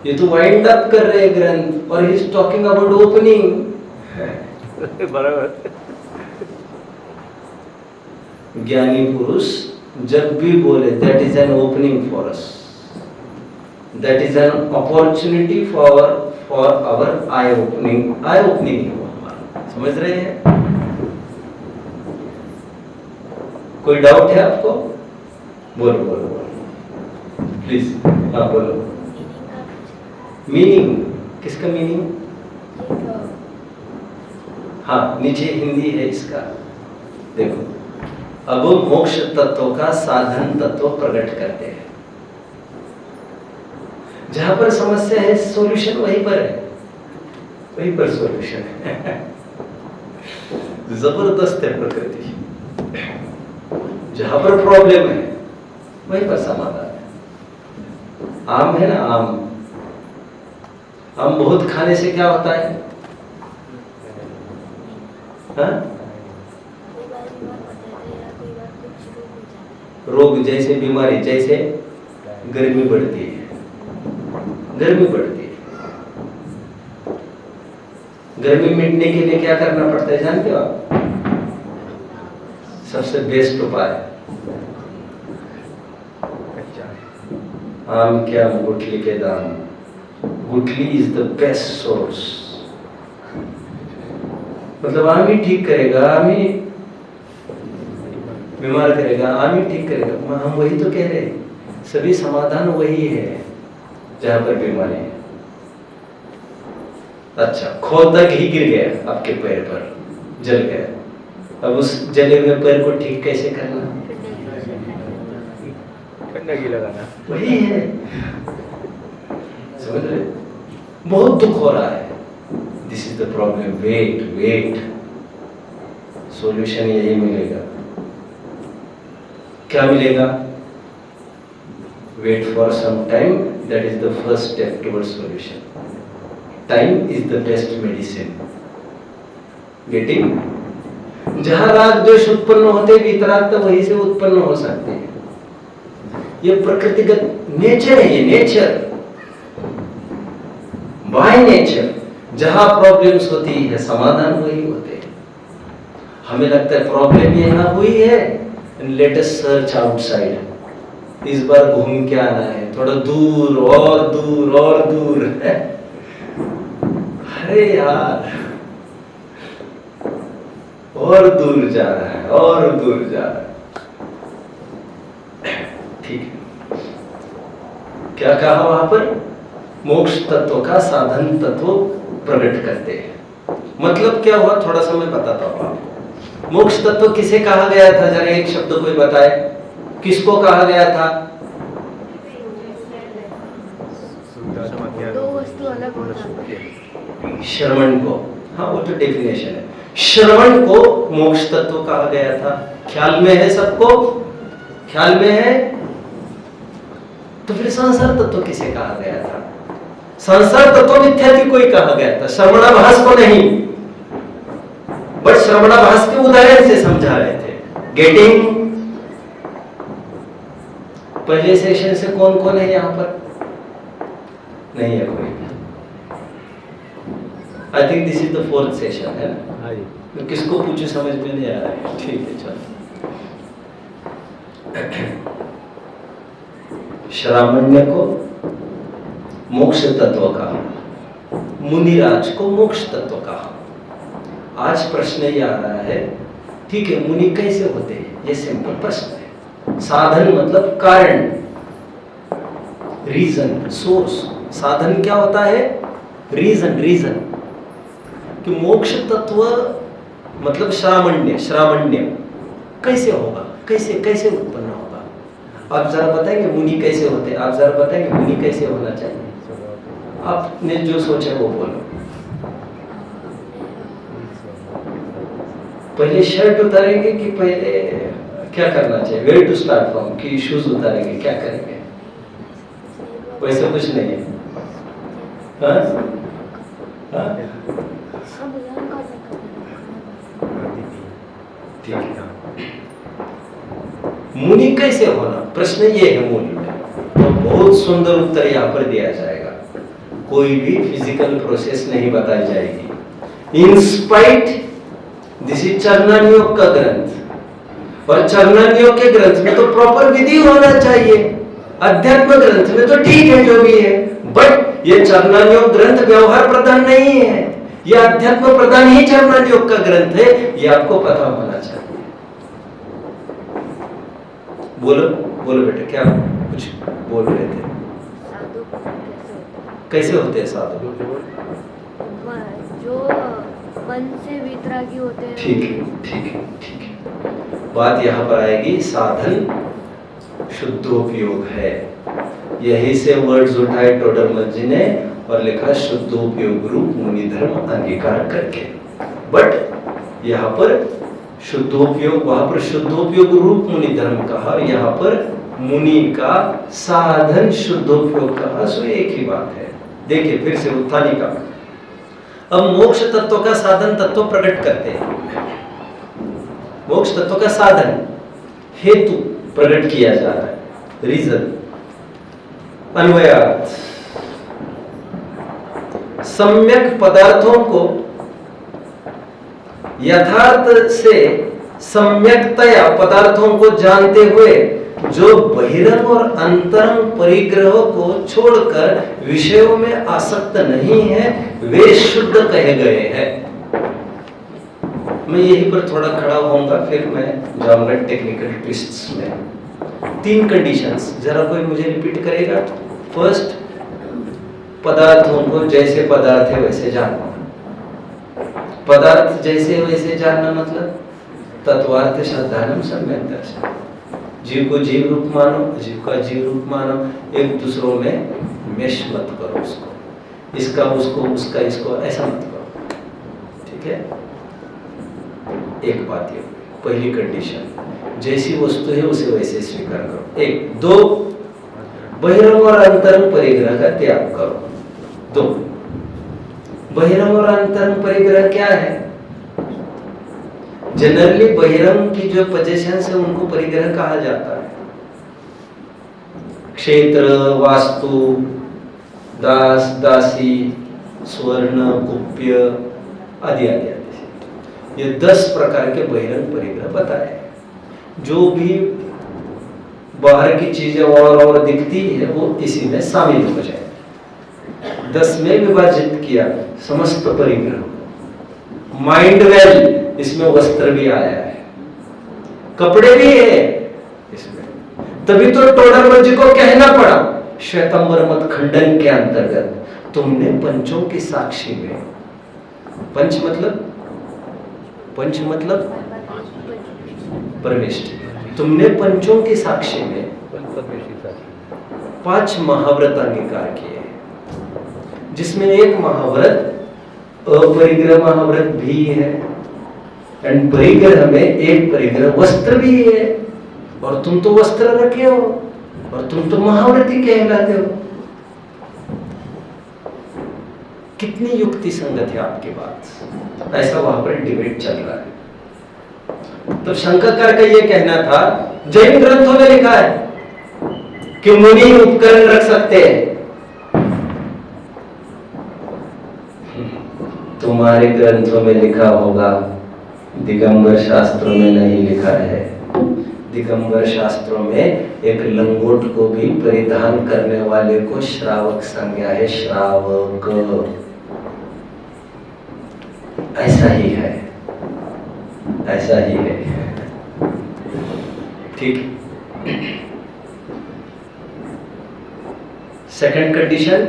ये तो वाइंड अप कर रहे ग्रंथ और he is talking about opening. बराबर। ज्ञानी पुरुष जब भी बोले that is an opening for us, that is an opportunity for for our eye opening ही हुआ हमारा। समझ रहे हैं? कोई डाउट है आपको? बोलो बोलो बोलो प्लीज। हाँ बोलो। मीनिंग किसका मीनिंग? हाँ नीचे हिंदी है इसका। देखो, अब मोक्ष तत्व का साधन तत्व प्रकट करते हैं। जहां पर समस्या है सॉल्यूशन वहीं पर है, वहीं पर सॉल्यूशन है। जबरदस्त है प्रकृति। जहां पर प्रॉब्लम है वहीं पर समाधान है। आम है ना, आम बहुत खाने से क्या होता है? हाँ? रोग जैसे बीमारी, जैसे गर्मी बढ़ती है, गर्मी बढ़ती है। गर्मी मिटने के लिए क्या करना पड़ता है जानते हो आप? सबसे बेस्ट उपाय आम के आम गुठली के दाम। गुठली इज द बेस्ट सोर्स। मतलब आम ही ठीक करेगा, आम ही बीमार करेगा, आम ही ठीक करेगा। हम वही तो कह रहे हैं, सभी समाधान वही है जहां पर बीमारी है। अच्छा, खोल तक ही गिर गया आपके पैर पर, जल गया। अब उस जले हुए पैर को ठीक कैसे करना? गंदगी लगाना, वही है। समझ रहे? बहुत दुख हो रहा है। This is the problem. Wait wait, solution यही मिलेगा। क्या मिलेगा? Wait for some time, that is the first step towards solution. Time is the best medicine. Getting? जहां राग द्वेष उत्पन्न होते वितराग तो वहीं से उत्पन्न हो सकते हैं। ये प्रकृतिगत नेचर है, ये नेचर बाय नेचर। जहां प्रॉब्लम्स होती है समाधान वही होते हैं। हमें लगता है प्रॉब्लम यहाँ हुई है, लेट अस सर्च आउटसाइड। इस बार घूम के आना है, थोड़ा दूर और दूर और दूर। अरे यार, और दूर जा रहा है और दूर जा रहा है। ठीक है, क्या कहा वहां पर? मोक्ष तत्व का साधन तत्व प्रकट करते हैं। मतलब क्या हुआ, थोड़ा सा मैं बताता हूं आपको। मोक्ष तत्व किसे कहा गया था? जरा एक शब्द कोई बताए, किसको कहा गया था? दो वस्तु अलग हो जाती है। श्रवण को, हाँ वो तो डेफिनेशन है। श्रवण को मोक्ष तत्व कहा गया था। ख्याल में है सबको? ख्याल में है? तो फिर संसार तत्व किसे कहा गया था? संसार तत्व मिथ्यादि को ही कहा गया था, श्रवणाभास को नहीं। बट श्रवणाभास के उदाहरण से समझा रहे थे। गेटिंग? पहले सेशन से कौन कौन है यहाँ पर? नहीं है कोई? I think this is the fourth session है ना? हाँ जी। तो किसको पूछे समझ में नहीं आ रहा है? ठीक है, चलो। श्रामण्य को मोक्ष तत्व कहा, मुनिराज को मोक्ष तत्व कहा। आज प्रश्न ये आ रहा है, ठीक है मुनि कैसे होते हैं? ये सिंपल प्रश्न है। साधन मतलब कारण, रीजन, सोर्स। साधन क्या होता है? Reason, reason. कि मोक्ष तत्व मतलब श्रामण्य, श्रामण्य कैसे होगा? कैसे कैसे उत्पन्न होगा? आप जरा बताएंगे मुनि कैसे होते हैं? आप जरा बताएंगे मुनि कैसे होना चाहिए? आपने जो सोचा वो बोलो। पहले शर्ट उतारेंगे कि पहले क्या करना चाहिए? Where to start from? कि शूज उतारेंगे? क्या करेंगे? वैसे कुछ नहीं है। हाँ? हाँ? ठीक है। मुनि कैसे होना, प्रश्न ये है मूल में। तो बहुत सुंदर उत्तर यहाँ पर दिया जाएगा। कोई भी फिजिकल प्रोसेस नहीं बताई जाएगी। इंस्पाइट, दिस इज चरणान योग का ग्रंथ, और चरणान योग के ग्रंथ में तो प्रॉपर विधि होना चाहिए। अध्यात्म ग्रंथ में तो ठीक है जो भी है, बट ये चरणायोग ग्रंथ व्यवहार प्रधान नहीं है, ये अध्यात्म प्रधान ही चरणायोग का ग्रंथ है, ये आपको पता होना चाहिए। बोलो बोलो बेटा, क्या कुछ बोल रहे थे? साधु कैसे होते हैं साधु? जो मन से वितरागी होते हैं। ठीक है ठीक है ठीक है। बात यहाँ पर आएगी, साधन शुद्धोपयोग है। यही से वर्ड्स उठाए टोडरमल जी ने और लिखा शुद्धोपयोग रूप मुनि धर्म अंगीकार करके। बट यहाँ पर शुद्धोपयोग, वहां पर शुद्धोपयोग रूप मुनि धर्म कहा, यहाँ पर मुनि का साधन शुद्धोपयोग कहा, सो एक ही बात है। देखिए फिर से उत्थानी का, अब मोक्ष तत्व का साधन तत्व प्रकट करते हैं। मोक्ष तत्व का साधन हेतु प्रकट किया जा रहा है, रीजन। अन्वयार्थ, सम्यक पदार्थों को यथार्थ से सम्यकतया पदार्थों को जानते हुए जो बहिरंग और अंतरंग परिग्रह को छोड़कर विषयों में आसक्त नहीं है, वे शुद्ध कहे गए हैं। मैं यहीं पर थोड़ा खड़ा होऊंगा, फिर मैं जाऊंगा टेक्निकल ट्विस्ट्स में। 3 कंडीशंस जरा कोई मुझे रिपीट करेगा। फर्स्ट, पदार्थों को जैसे पदार्थ है वैसे जानना। पदार्थ जैसे वैसे जानना मतलब तत्वार्थ श्रद्धानम सम्यक दर्शन। जीव को जीव रूप मानो, जीव का जीव रूप मानो, एक दूसरों में मेश मत करो उसको, इसका उसको, उसका इसको, ऐसा मत करो। ठीक है, एक बात ये पहली कंडीशन, जैसी वस्तु है उसे वैसे स्वीकार करो। 1 2 बहिरंग और अंतरंग परिग्रह का त्याग करो। 2 बहिरंग और अंतरंग परिग्रह क्या है? जनरली बहिरंग की जो पोजीशंस है उनको परिग्रह कहा जाता है। क्षेत्र, वास्तु, दास, दासी, स्वर्ण, गुप्य आदि आदि आदि, ये 10 प्रकार के बहिरंग परिग्रह बताए। जो भी बाहर की चीजें और दिखती है वो इसी में शामिल हो जाए। 10 में विभाजित किया समस्त परिग्रह। माइंड वेल, इसमें वस्त्र भी आया है, कपड़े भी है इसमें। तभी तो टोडरमल जी को कहना पड़ा श्वेतांबर मत खंडन के अंतर्गत, तुमने पंचों की साक्षी में, पंच मतलब परमेष्टि, तुमने पंचों की साक्षी में 5 महाव्रत अंगीकार किए, जिसमें एक महाव्रत अपरिग्रह महाव्रत भी है, एंड परिग्रह में एक परिग्रह वस्त्र भी है। और तुम तो वस्त्र रखे हो और तुम तो महाव्रती कहलाते हो। कितनी युक्ति संगत है आपकी बात। ऐसा वहां पर डिबेट चल रहा है। तो शंकरकार का यह कहना था, जैन ग्रंथों में लिखा है कि मुनि उपकरण रख सकते हैं, तुम्हारे ग्रंथों में लिखा होगा, दिगंबर शास्त्रों में नहीं लिखा है। दिगंबर शास्त्रों में एक लंगोट को भी परिधान करने वाले को श्रावक संज्ञा है, श्रावक। ऐसा ही है, ऐसा ही है। ठीक। सेकंड कंडीशन,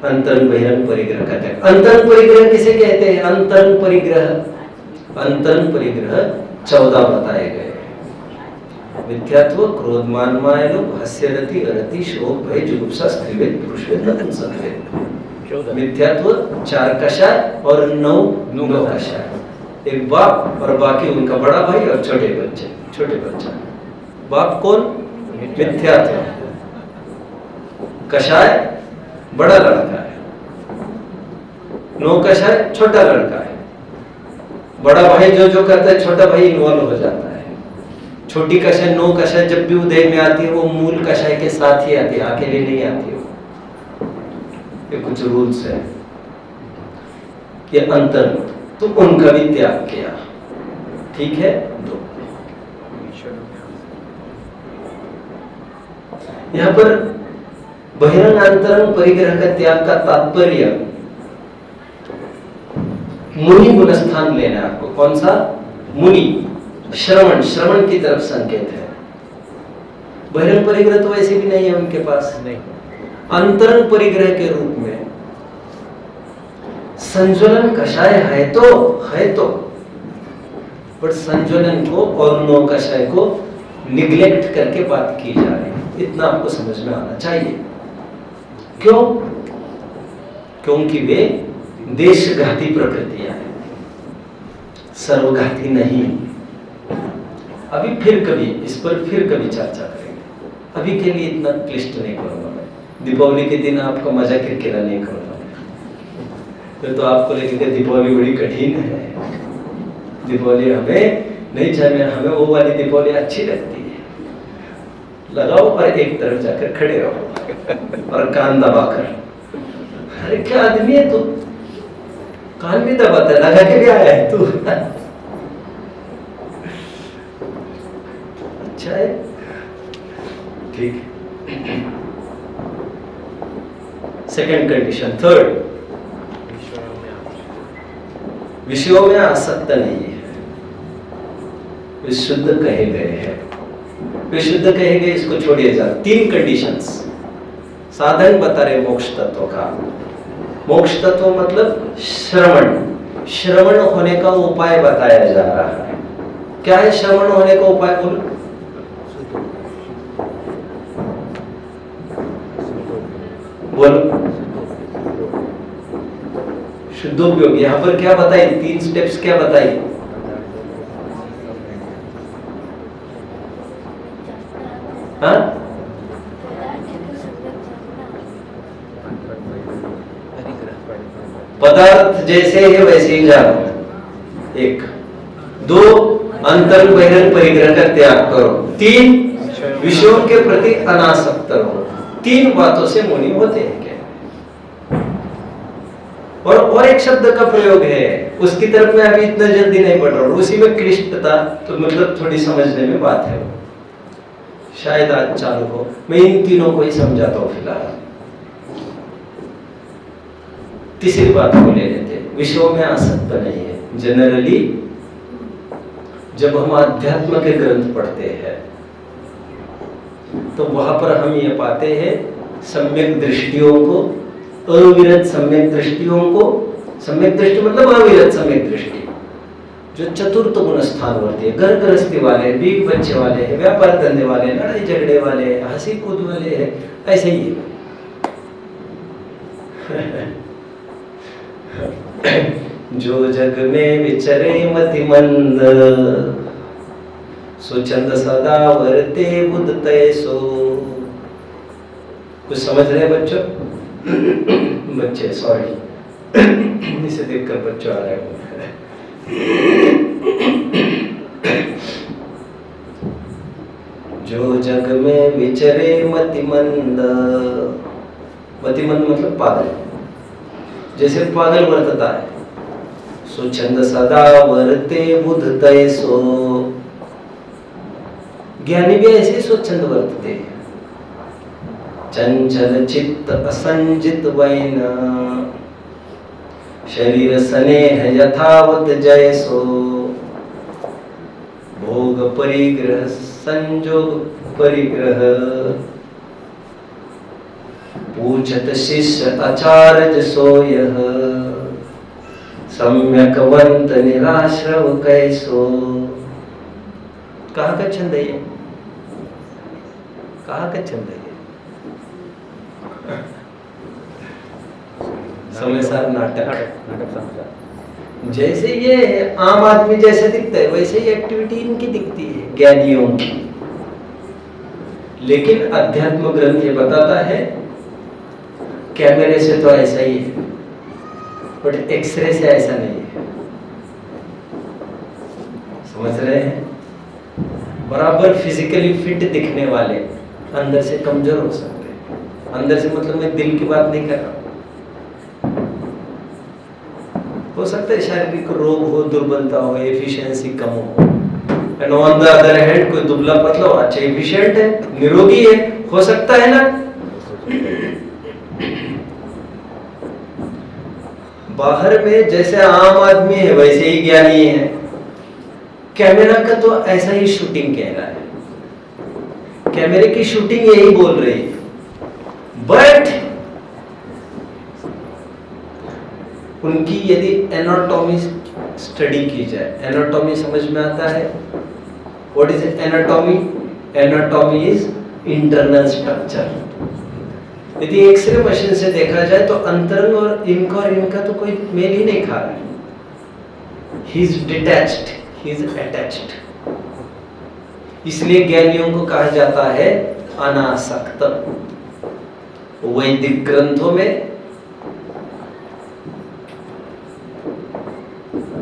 अंतरंग बहिरंग परिग्रह का त्याग। अंतरंग परिग्रह किसे कहते हैं? अंतरंग परिग्रह 14 बताए गए। मिथ्यात्व, क्रोध, मान, माया, लोभ, हास्य, रति, अरति, शोक, भय, जुगुप्सा, स्त्रीवेद, पुरुषवेद, नतन, संवेद। मिथ्यात्व 4 कषाय और 9 कषाय। एक बाप और बाकी उनका बड़ा भाई और छोटे बच्चे। बाप कौन? मिथ्यात्व। कषाय बड़ा लड़का है, 9 कषाय छोटा लड़का है। बड़ा भाई जो करता है, छोटा भाई इन्वॉल्व हो जाता है। छोटी कषाय 9 कषाय जब भी उदय में आती है वो मूल कषाय के साथ ही आती है, अकेले नहीं आती है। ये कुछ रूल्स है। ये अंतर, तो उनका भी त्याग किया। ठीक है। 2 यहाँ पर बहिरंग अंतरंग परिग्रह का त्याग का तात्पर्य मुनि गुणस्थान लेना है आपको। कौन सा? मुनि। श्रवण, श्रवण की तरफ संकेत है। बहिरंग परिग्रह तो वैसे भी नहीं है उनके पास, नहीं। अंतरंग परिग्रह के रूप में संज्वलन कषाय है तो पर संज्वलन को और नो कषाय को निग्लेक्ट करके बात की जा रही है। इतना आपको समझ में आना चाहिए। क्यों? क्योंकि वे देशघाती प्रकृतियां हैं, सर्वघाती नहीं। अभी फिर कभी इस पर चर्चा करेंगे। अभी के लिए इतना क्लिष्ट नहीं करूंगा मैं। दीपावली के दिन आपका मजा किरकिरा नहीं करूंगा। फिर तो आपको लगेगा दीपावली बड़ी कठिन है। दीपावली हमें नहीं चाहिए, हमें वो वाली दीपावली अच्छी लगती है। लगाओ और एक तरफ जाकर खड़े रहो और कान दबाकर। अरे क्या आदमी है तू, कान भी दबाता है, लगा के भी आया है तू। अच्छा है, ठीक। सेकंड कंडीशन, थर्ड, विषयों में आसक्त नहीं है, विशुद्ध कहे गए हैं। विशुद्ध कहे गए, इसको छोड़िए जा। 3 कंडीशंस साधन बता रहे मोक्ष तत्व का। मोक्ष तत्व मतलब श्रवण, श्रवण होने का उपाय बताया जा रहा है। क्या है श्रवण होने का उपाय? बोलो। बोलो। शुद्धोपयोग। यहाँ पर क्या बताई? 3 स्टेप्स क्या बताई? हाँ? पदार्थ जैसे है वैसे ही जानो। 1, 2 अंतरंग बहिरंग परिग्रह का त्याग करो। 3 विषयों के प्रति अनासक्त रहो। 3 बातों से मुनि होते हैं क्या? और एक शब्द का प्रयोग है, उसकी तरफ मैं अभी इतना जल्दी नहीं बढ़ रहा हूं, उसी में क्लिष्टता, तो मतलब थोड़ी समझने में बात है, शायद आज चालू हो। मैं इन तीनों को ही समझाता हूं फिलहाल। तीसरी बात को ले लेते हैं, विषयों में आसक्त नहीं है। जनरली जब हम अध्यात्म के ग्रंथ पढ़ते हैं तो वहां पर हम ये पाते हैं सम्यक दृष्टियों को, अविरत सम्यक दृष्टियों को। सम्यक दृष्टि मतलब अविरत सम्यक दृष्टि, जो चतुर्थ गुण स्थान वर्ती है। घर गृहस्थी वाले, बीवी बच्चे वाले हैं, व्यापार धंधे वाले, लड़ाई झगड़े वाले, हंसी कूद वाले हैं, ऐसे ही है। जो जग में विचरे मतिमंद, सुचंद सदा वर्ते बुद्ध तैसो। कुछ समझ रहे बच्चों? बच्चे सॉरी, इसे देखकर बच्चों आ रहे हैं। जो जग में विचरे मतिमंद, मतिमंद मतलब पागल, जैसे पागल वर्तता है। सुचंद सदा वर्ते बुद्ध तैसो, ज्ञानी भी ऐसे स्वच्छंद वर्तते हैं। चंचल चित्त असंजित वैन, शरीर स्नेह यथावत जैसो। भोग परिग्रह संजोग परिग्रह, पूछत शिष्य आचार्य सोयः। सम्यकवंत निराश्रव कैसो। कहाँ का छंद है ये? कहाँ का छंद है ये? समय सार नाटक। जैसे ये आम आदमी जैसे दिखता है वैसे ही एक्टिविटी इनकी दिखती है, ज्ञानियों की। लेकिन अध्यात्म ग्रंथ ये बताता है कैमरे से तो ऐसा ही है, बट एक्सरे से ऐसा नहीं है। समझ रहे हैं? बराबर फिजिकली फिट दिखने वाले अंदर से कमजोर हो सकते हैं। अंदर से मतलब मैं दिल की बात नहीं कर रहा। हो सकता है शारीरिक रोग हो, दुर्बलता हो, एफिशिएंसी कम हो। And on the other hand कोई दुबला पतला हो, अच्छा एफिशिएंट है, निरोगी है, हो सकता है ना? बाहर में जैसे आम आदमी है वैसे ही ज्ञानी है। कैमरा का तो ऐसा ही शूटिंग कह रहा है, कैमरे की शूटिंग यही बोल रही है। बट उनकी यदि एनाटॉमी स्टडी की जाए, एनाटॉमी समझ में आता है? What is anatomy? Anatomy is internal structure. यदि एक्सरे मशीन से देखा जाए तो अंतरंग और इनका तो कोई मेल ही नहीं खा रहा है। He is detached, he is attached. इसलिए ज्ञानियों को कहा जाता है अनासक्त। वैदिक ग्रंथों में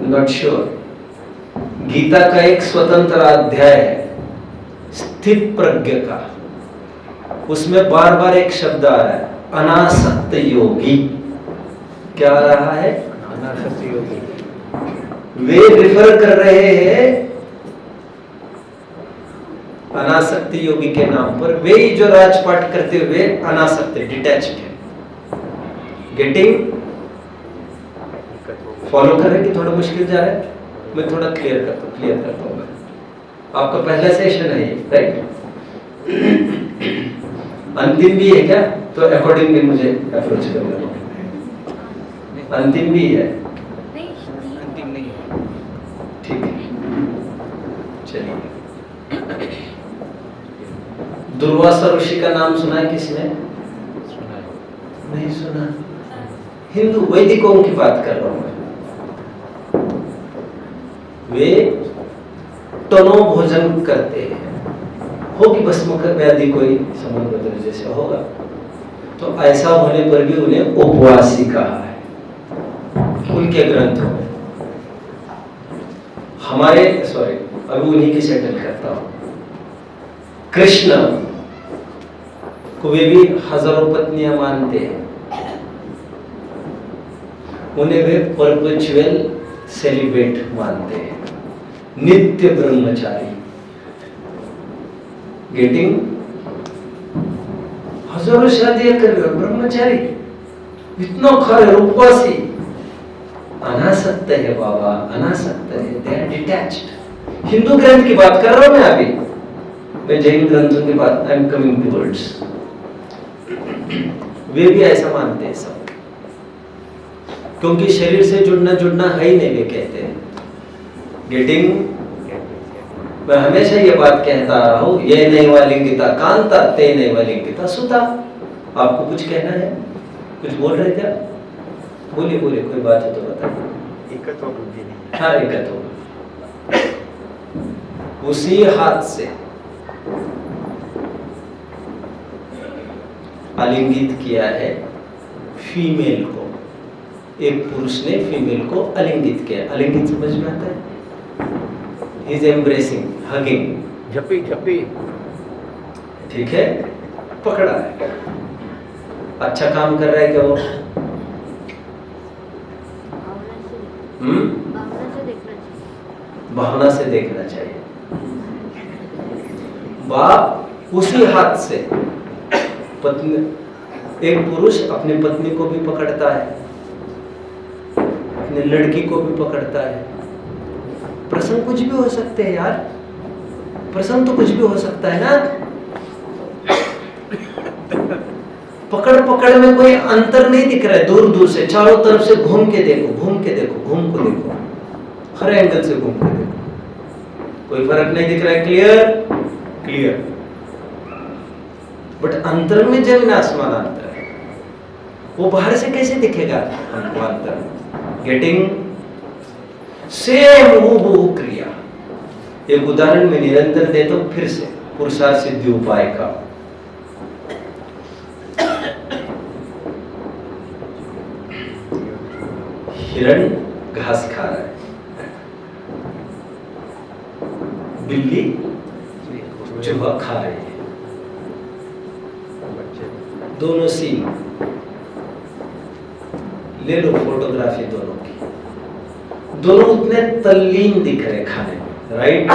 नॉट श्योर, गीता का एक स्वतंत्र अध्याय है स्थित प्रज्ञ का, उसमें बार बार एक शब्द आ रहा है अनासक्त योगी। क्या आ रहा है? अनासक्त योगी। वे रिफर कर रहे हैं अनासक्त योगी के नाम पर। वे ही जो राजपाट करते हुए अनासक्त डिटैच्ड है। गेटिंग? फॉलो कर रहे कि थोड़ा मुश्किल जा रहा है? मैं थोड़ा क्लियर करता हूँ। आपका पहला सेशन है ये, राइट? अंतिम भी है क्या? तो अकॉर्डिंगली मुझे अप्रोच करना। अंतिम भी है? नहीं, नहीं है। ठीक है, चलिए। दुर्वासा ऋषि का नाम सुना है किसने? सुना है। नहीं सुना। हिंदू वैदिकों की बात कर रहा हूं मैं। वे टनो भोजन करते हैं। होगी भस्म व्याधि कोई समुद्र जैसे होगा, तो ऐसा होने पर भी उन्हें उपवासी कहा है उनके ग्रंथों में। हमारे सॉरी, अभी उन्हीं की सेटल करता हूं। कृष्ण को वे भी हजारों पत्नियां मानते हैं। उन्हें वे परपेचुअल सेलिब्रेट मानते हैं, नित्य ब्रह्मचारी। गेटिंग? हजारों शादियां कर रहे हो, ब्रह्मचारी, इतना खरे उपवासी। अनासक्त है बाबा, अनासक्त है, दे आर डिटैच्ड। हिंदू ग्रंथ की बात कर रहा हूं मैं अभी, मैं जैन ग्रंथों की बात, आई एम कमिंग टूवर्ड्स। वे भी ऐसा मानते हैं सब, क्योंकि शरीर से जुड़ना है ही नहीं, वे कहते हैं। गेटिंग? मैं हमेशा ये बात कहता रहा हूं, ये नैव लिंगिता कांता ते नैव लिंगिता सुता। आपको कुछ कहना है? कुछ बोल रहे थे आप? बोलिए, कोई बात है तो बताइए। एकत्व बुद्धि नहीं। हाँ, एकत्व। उसी हाथ से आलिंगित किया है फीमेल को। एक पुरुष ने फीमेल को आलिंगित किया। आलिंगित समझ में आता है? He is embracing, hugging. झप्पी। ठीक है, पकड़ा है। अच्छा काम कर रहा है क्या वो? भावना से देखना चाहिए। बाप उसी हाथ से पत्नी, एक पुरुष अपनी पत्नी को भी पकड़ता है, अपनी लड़की को भी पकड़ता है। प्रसंग कुछ भी हो सकते हैं यार, प्रसंग तो कुछ भी हो सकता है ना। पकड़ में कोई अंतर नहीं दिख रहा है। दूर से, चारों तरफ से घूम के देखो, हर एंगल से घूम के देखो, कोई फर्क नहीं दिख रहा है। क्लियर। बट अंतर में जमीन आसमान अंतर है, वो बाहर से कैसे दिखेगा हमको अंतर? गेटिंग? सेम हूबहू क्रिया। एक उदाहरण में निरंतर देता हूं फिर से, पुरुषार्थ सिद्धि उपाय का। हिरण घास खा रहा है, बिल्ली चूहा खा रही है। दोनों सीन ले लो, फोटोग्राफी दोनों की। दोनों उतने तल्लीन दिख रहे खाने में, राइट?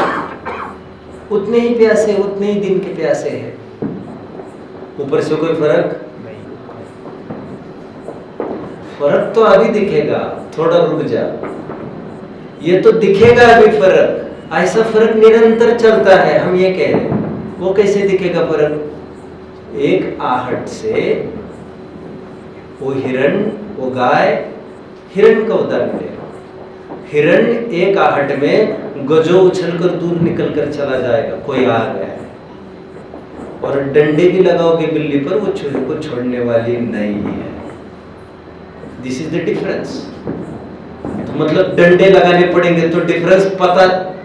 उतने ही प्यासे, उतने ही दिन के प्यासे हैं। ऊपर से कोई फर्क नहीं। फर्क तो अभी दिखेगा, थोड़ा रुक जा, ये तो दिखेगा अभी फर्क। ऐसा फर्क निरंतर चलता है, हम ये कह रहे हैं। वो कैसे दिखेगा फर्क? एक आहट से वो हिरण, वो गाय, हिरण का उदाहरण ले, हिरण एक आहट में गजो उछलकर दूर निकल कर चला जाएगा, कोई आ गया है, और डंडे भी लगाओगे बिल्ली पर, वो चूहे को छोड़ने वाली नहीं है। This is the difference. तो मतलब डंडे लगाने पड़ेंगे तो डिफरेंस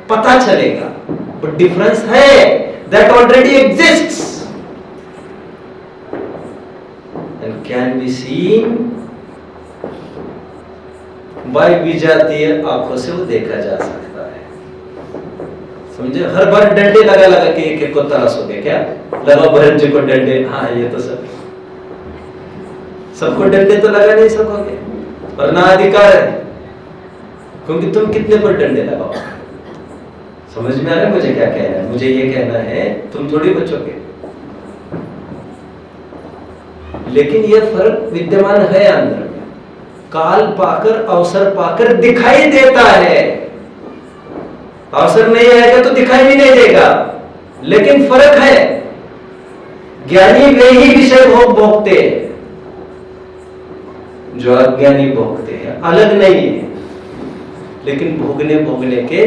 पता चलेगा, बट डिफरेंस है, that already exists and can be seen by विजातीय आंखों से, वो देखा जा सकता है। समझे? हर बार डंडे लगा के एक को तरासोगे क्या? लगाओ भरत जी को डंडे, हाँ ये तो सबको डंडे तो लगा नहीं सकोगे, और ना अधिकार है, क्योंकि तुम कितने पर डंडे लगाओ। समझ में आ रहा है मुझे क्या कहना है? मुझे ये कहना है तुम थोड़ी बचोगे, लेकिन ये फर्क विद्यमान है अंदर में। काल पाकर, अवसर पाकर दिखाई देता है, अवसर नहीं आएगा तो दिखाई भी नहीं देगा, लेकिन फर्क है। ज्ञानी वे ही विषय भोगते हैं जो अज्ञानी भोगते हैं, अलग नहीं है, लेकिन भोगने के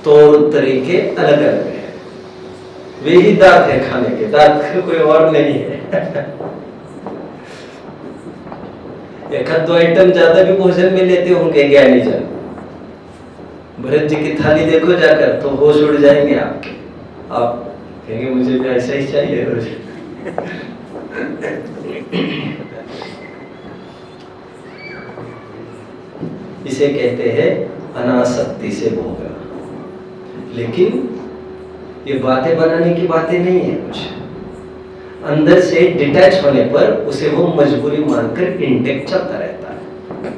तौर तरीके अलग अलग है। वे ही दांत है खाने के, दांत कोई और नहीं है। एक आध दो आइटम ज्यादा भी भोजन में लेते होंगे ज्ञानी जन। भरत जी की थाली देखो जाकर तो होश उड़ जाएंगे आपके, आप कहेंगे मुझे भी ऐसा ही चाहिए रोज। इसे कहते हैं अनासक्ति से भोगना। लेकिन ये बातें बनाने की बातें नहीं है, कुछ अंदर से डिटैच होने पर उसे वो मजबूरी मानकर इंटेक्ट चलता रहता है।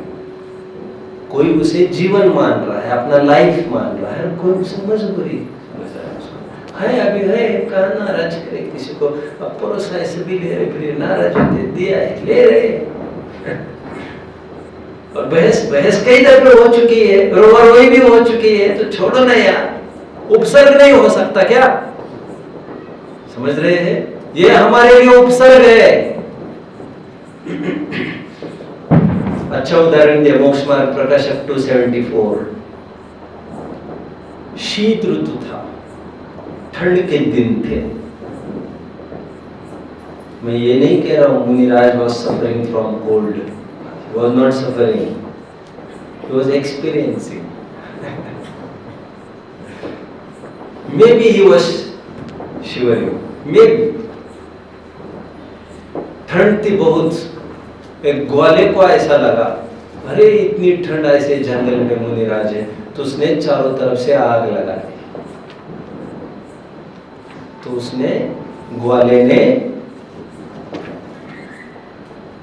कोई उसे जीवन मान रहा है, अपना लाइफ मान रहा है, कोई उसे मजबूरी है। अभी है, कहा नाराज करे किसी को, अब पड़ोस ऐसे भी ले रहे, फिर नाराज होते, दिया है ले रहे। और बहस कई दफे हो चुकी है, रोवर वही भी हो चुकी है, तो छोड़ो ना यार। उपसर्ग नहीं हो सकता क्या? समझ रहे हैं? ये हमारे लिए उपसर्ग है। अच्छा उदाहरण दिया, मोक्ष मार्ग प्रकाशक 274। शीत ऋतु था, ठंड के दिन थे। मैं ये नहीं कह रहा हूं मुनिराज was suffering from cold. He was not suffering. He was experiencing. Maybe he was shivering. Maybe. ठंड थी बहुत। एक ग्वाले को ऐसा लगा, अरे इतनी ठंड, ऐसे जंगल में मुनिराज है, तो उसने चारों तरफ से आग लगा दी। तो उसने, ग्वाले ने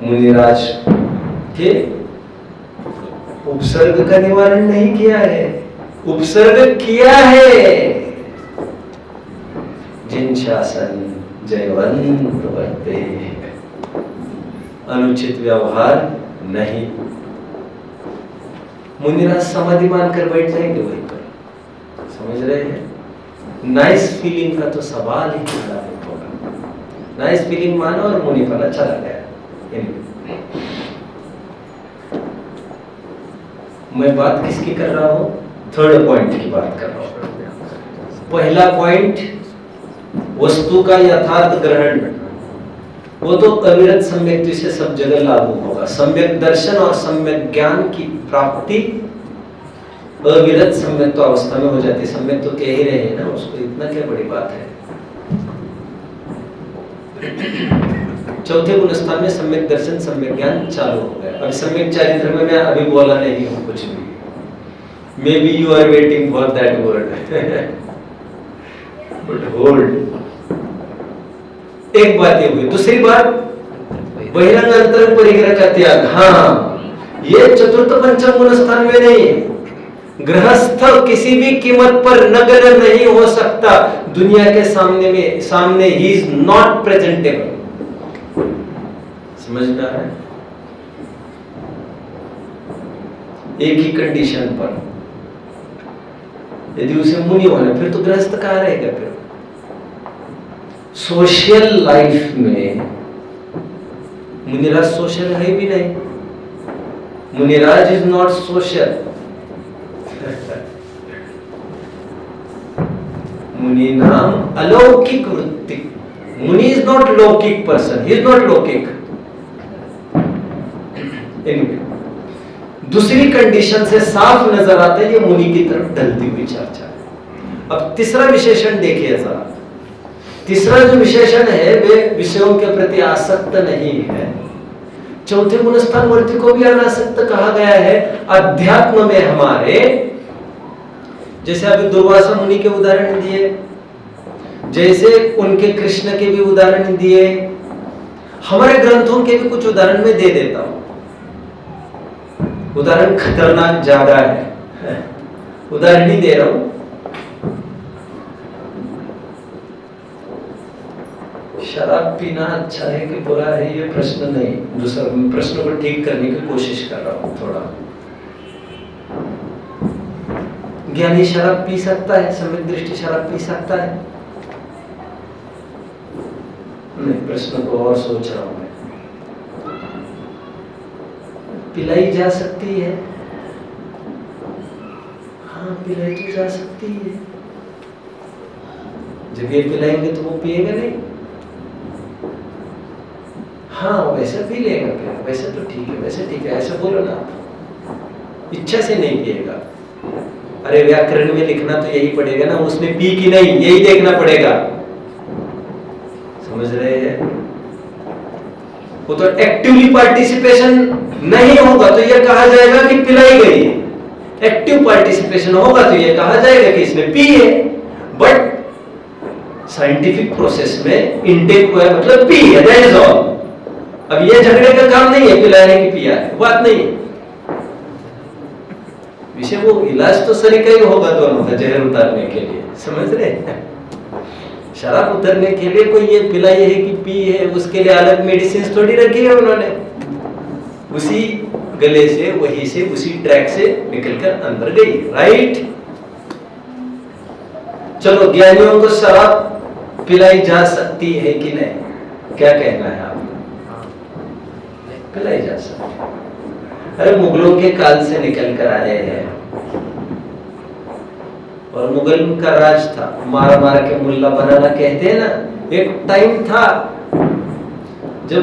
मुनिराज के उपसर्ग का निवारण नहीं किया है, उपसर्ग किया है। जिन शासन जयवंत वर्ते, अनुचित व्यवहार नहीं। मुनिराज समाधि मानकर बैठ जाएंगे वहीं पर। समझ रहे हैं? नाइस फीलिंग का तो सवाल ही खड़ा नहीं होगा। नाइस फीलिंग मानो और मुनिपना चला गया। मैं बात किसकी कर रहा हूं? थर्ड पॉइंट की बात कर रहा हूं। पहला पॉइंट, वस्तु का यथार्थ ग्रहण, वो तो अविरत सम्यक से सब जगह लागू होगा। सम्यक दर्शन और सम्यक ज्ञान की प्राप्ति अविरत सम्यक तो अवस्था में हो जाती है। सम्यक तो कह ही रहे हैं ना उसको, इतना क्या बड़ी बात है। चौथे गुण स्थान में सम्यक दर्शन सम्यक ज्ञान चालू हो गया। अब सम्यक चारित्र में मैं अभी बोला नहीं हूं कुछ भी। Maybe you are waiting for that word, but hold. एक बात ये हुई। दूसरी बात, बहिरंग अंतरंग परिग्रह का त्याग। हाँ, ये चतुर्थ पंचम गुण स्थान में नहीं है। गृहस्थ किसी भी कीमत पर नग्न नहीं हो सकता दुनिया के सामने ही इज नॉट प्रेजेंटेबल। समझ में आ रहा है? एक ही कंडीशन पर। यदि उसे मुनि होना, फिर तो गृहस्थ कहाँ रहेगा फिर? सोशल लाइफ में मुनिराज सोशल है भी नहीं। मुनिराज इज नॉट सोशल। मुनि नाम अलौकिक वृत्ति। मुनि इज नॉट लौकिक पर्सन, ही इज नॉट लौकिक। दूसरी कंडीशन से साफ नजर आता है ये मुनि की तरफ ढलती हुई चर्चा है। अब तीसरा विशेषण देखिए जरा। तीसरा जो विशेषण है वे विषयों के प्रति आसक्त नहीं है। चौथे गुणस्थान मूर्ति को भी अनासक्त कहा गया है। अध्यात्म में हमारे, जैसे अभी दुर्वासा मुनि के उदाहरण दिए, जैसे उनके कृष्ण के भी उदाहरण दिए, हमारे ग्रंथों के भी कुछ उदाहरण में दे देता हूं। उदाहरण खतरनाक ज्यादा है, उदाहरण ही दे रहा हूं। शराब पीना अच्छा है कि बुरा है ये प्रश्न नहीं, दूसरा प्रश्न को ठीक करने की कोशिश कर रहा हूं थोड़ा। ज्ञानी शराब पी सकता है, सम्यक दृष्टि शराब पी सकता है? नहीं, प्रश्न को और सोच रहा हूं मैं। पिलाई जा सकती है? हाँ, पिलाई तो जा सकती है। जब ये पिलाएंगे तो वो पिएगा नहीं। हाँ, वैसे पी लेगा फिर, वैसे तो ठीक है, वैसे ठीक है, ऐसे बोलो ना आप। इच्छा से नहीं पिएगा। अरे व्याकरण में लिखना तो यही पड़ेगा ना, उसने पी की नहीं, यही देखना पड़ेगा। समझ रहे हैं? वो तो एक्टिवली पार्टिसिपेशन नहीं होगा तो यह कहा जाएगा कि पिलाई गई है। एक्टिव पार्टिसिपेशन होगा तो यह कहा जाएगा कि इसने पी है। बट साइंटिफिक प्रोसेस में इनटेक हुआ है मतलब पी है, दैट इज ऑल। अब ये झगड़े का काम नहीं है पिलाने की पिया है, बात नहीं है। विषय वो इलाज तो सरीका ही होगा दोनों का जहर उतारने के लिए, समझ रहे हैं? शराब उतरने के लिए कोई ये पिलाई है कि पी है, उसके लिए अलग मेडिसिन थोड़ी रखी है उन्होंने। उसी गले से, वही से, उसी ट्रैक से निकलकर अंदर गई, राइट? चलो, ज्ञानियों को शराब पिलाई जा सकती है कि नहीं, क्या कहना है आपको? पिलाई जा सकती है। अरे मुगलों के काल से निकल कर आए हैं और मुगल का राज था, मार मार के मुल्ला बनाना कहते हैं ना। एक टाइम था जब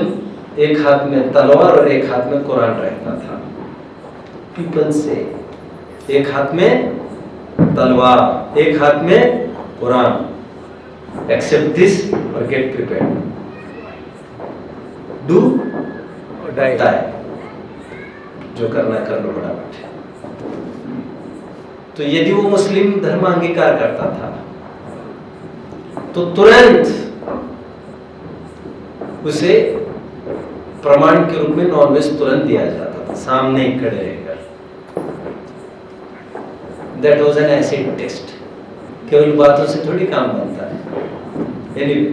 एक हाथ में तलवार और एक हाथ में कुरान रहता था। पीपल से एक हाथ में तलवार, एक हाथ में कुरान। एक्सेप्ट दिस और गेट प्रिपेयर्ड, डू और डाई। जो करना कर लो फटाफट। तो यदि वो मुस्लिम धर्म अंगीकार करता था तो तुरंत उसे प्रमाण के रूप में नॉनवेज तुरंत दिया जाता था, सामने ही खड़े रहकर। That was an acid test. केवल बातों से थोड़ी काम बनता है। anyway,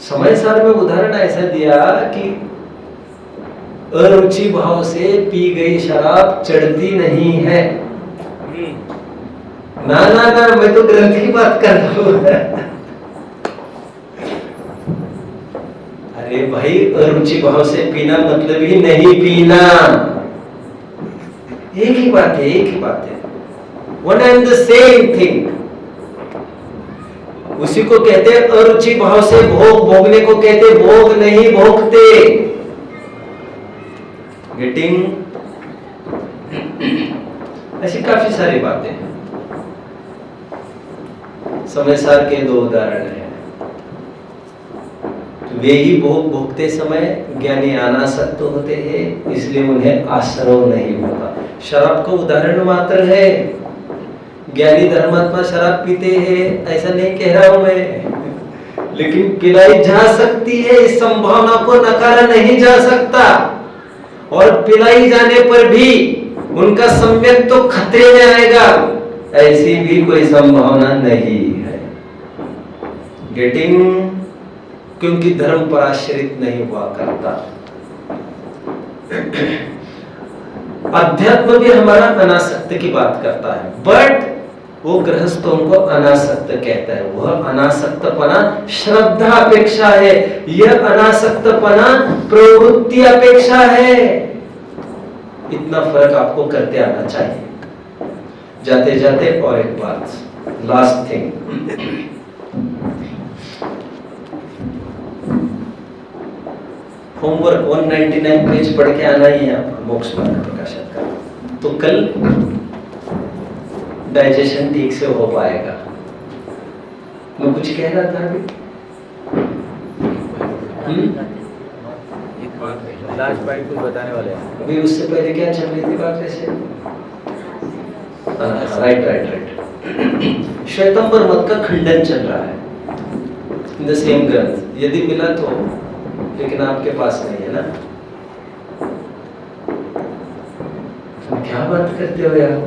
समय सार में उदाहरण ऐसा दिया कि अरुचि भाव से पी गई शराब चढ़ती नहीं है। ना ना ना, मैं तो ग्रंथ की बात कर रहा हूं। अरे भाई, अरुचि भाव से पीना मतलब ही नहीं पीना। एक ही बात है, एक ही बात है। One and the same thing. उसी को कहते हैं अरुचि भाव से भोग, भोगने को कहते भोग नहीं भोगते। गेटिंग? ऐसी काफी सारी बातें हैं। समय सार के दो उदाहरण हैं। तो वे ही भोग भोगते समय ज्ञानी अनासक्त होते हैं, इसलिए उन्हें आश्रव नहीं होता। शराब का उदाहरण मात्र है। ज्ञानी धर्मात्मा शराब पीते हैं ऐसा नहीं कह रहा हूं मैं, लेकिन पिलाई जा सकती है, इस संभावना को नकारा नहीं जा सकता। और पिलाई जाने पर भी उनका सम्यक तो खतरे में आएगा, ऐसी भी कोई संभावना नहीं है। गेटिंग? क्योंकि धर्म पर आश्रित नहीं हुआ करता। अध्यात्म भी हमारा अनासक्त की बात करता है, बट वो गृहस्थों को अनासक्त कहता है। वह अनासक्तपना श्रद्धा अपेक्षा है, यह अनासक्तपना प्रवृत्ति अपेक्षा है। इतना फर्क आपको करते आना चाहिए। जाते जाते और एक बात, लास्ट थिंग, होमवर्क 199 पेज पढ़ के आना ही है आपको, मोक्ष मार्ग प्रकाशन का। तो कल डाइजेशन ठीक से हो पाएगा। मैं कुछ कह रहा था अभी? लास्ट पॉइंट कुछ बताने वाले हैं। अभी उससे पहले क्या चल रही थी बात वैसे? राइट। श्वेतांबर मत का खंडन चल रहा है इन द सेम ग्रंथ, यदि मिला तो, लेकिन आपके पास नहीं है ना। क्या बात करते हो यार,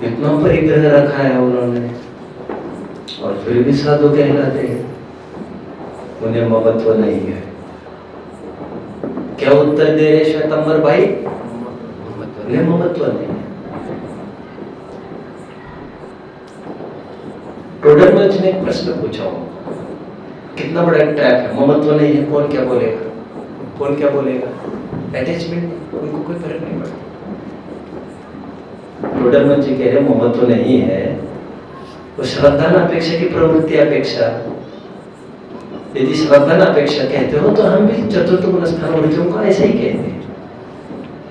इतना परिग्रह रखा है उन्होंने और फिर भी साधु कहलाते हैं, उन्हें ममत्व नहीं है। क्या उत्तर दे रहे श्वेतांबर भाई? उन्हें ममत्व नहीं है। टोडरमल ने एक प्रश्न पूछा, कितना बड़ा ट्रैप है, ममत्व नहीं है, कौन क्या बोलेगा? कौन क्या बोलेगा? अटैचमेंट, उनको कोई फर्क नहीं पड़ता। टोडरमल जी कह रहे ममत्व नहीं है, वो श्रद्धा न अपेक्षा की प्रवृत्ति अपेक्षा। यदि श्रद्धा न अपेक्षा कहते हो तो हम भी चतुर्थ गुण स्थान वालों को ऐसे ही कहते हैं,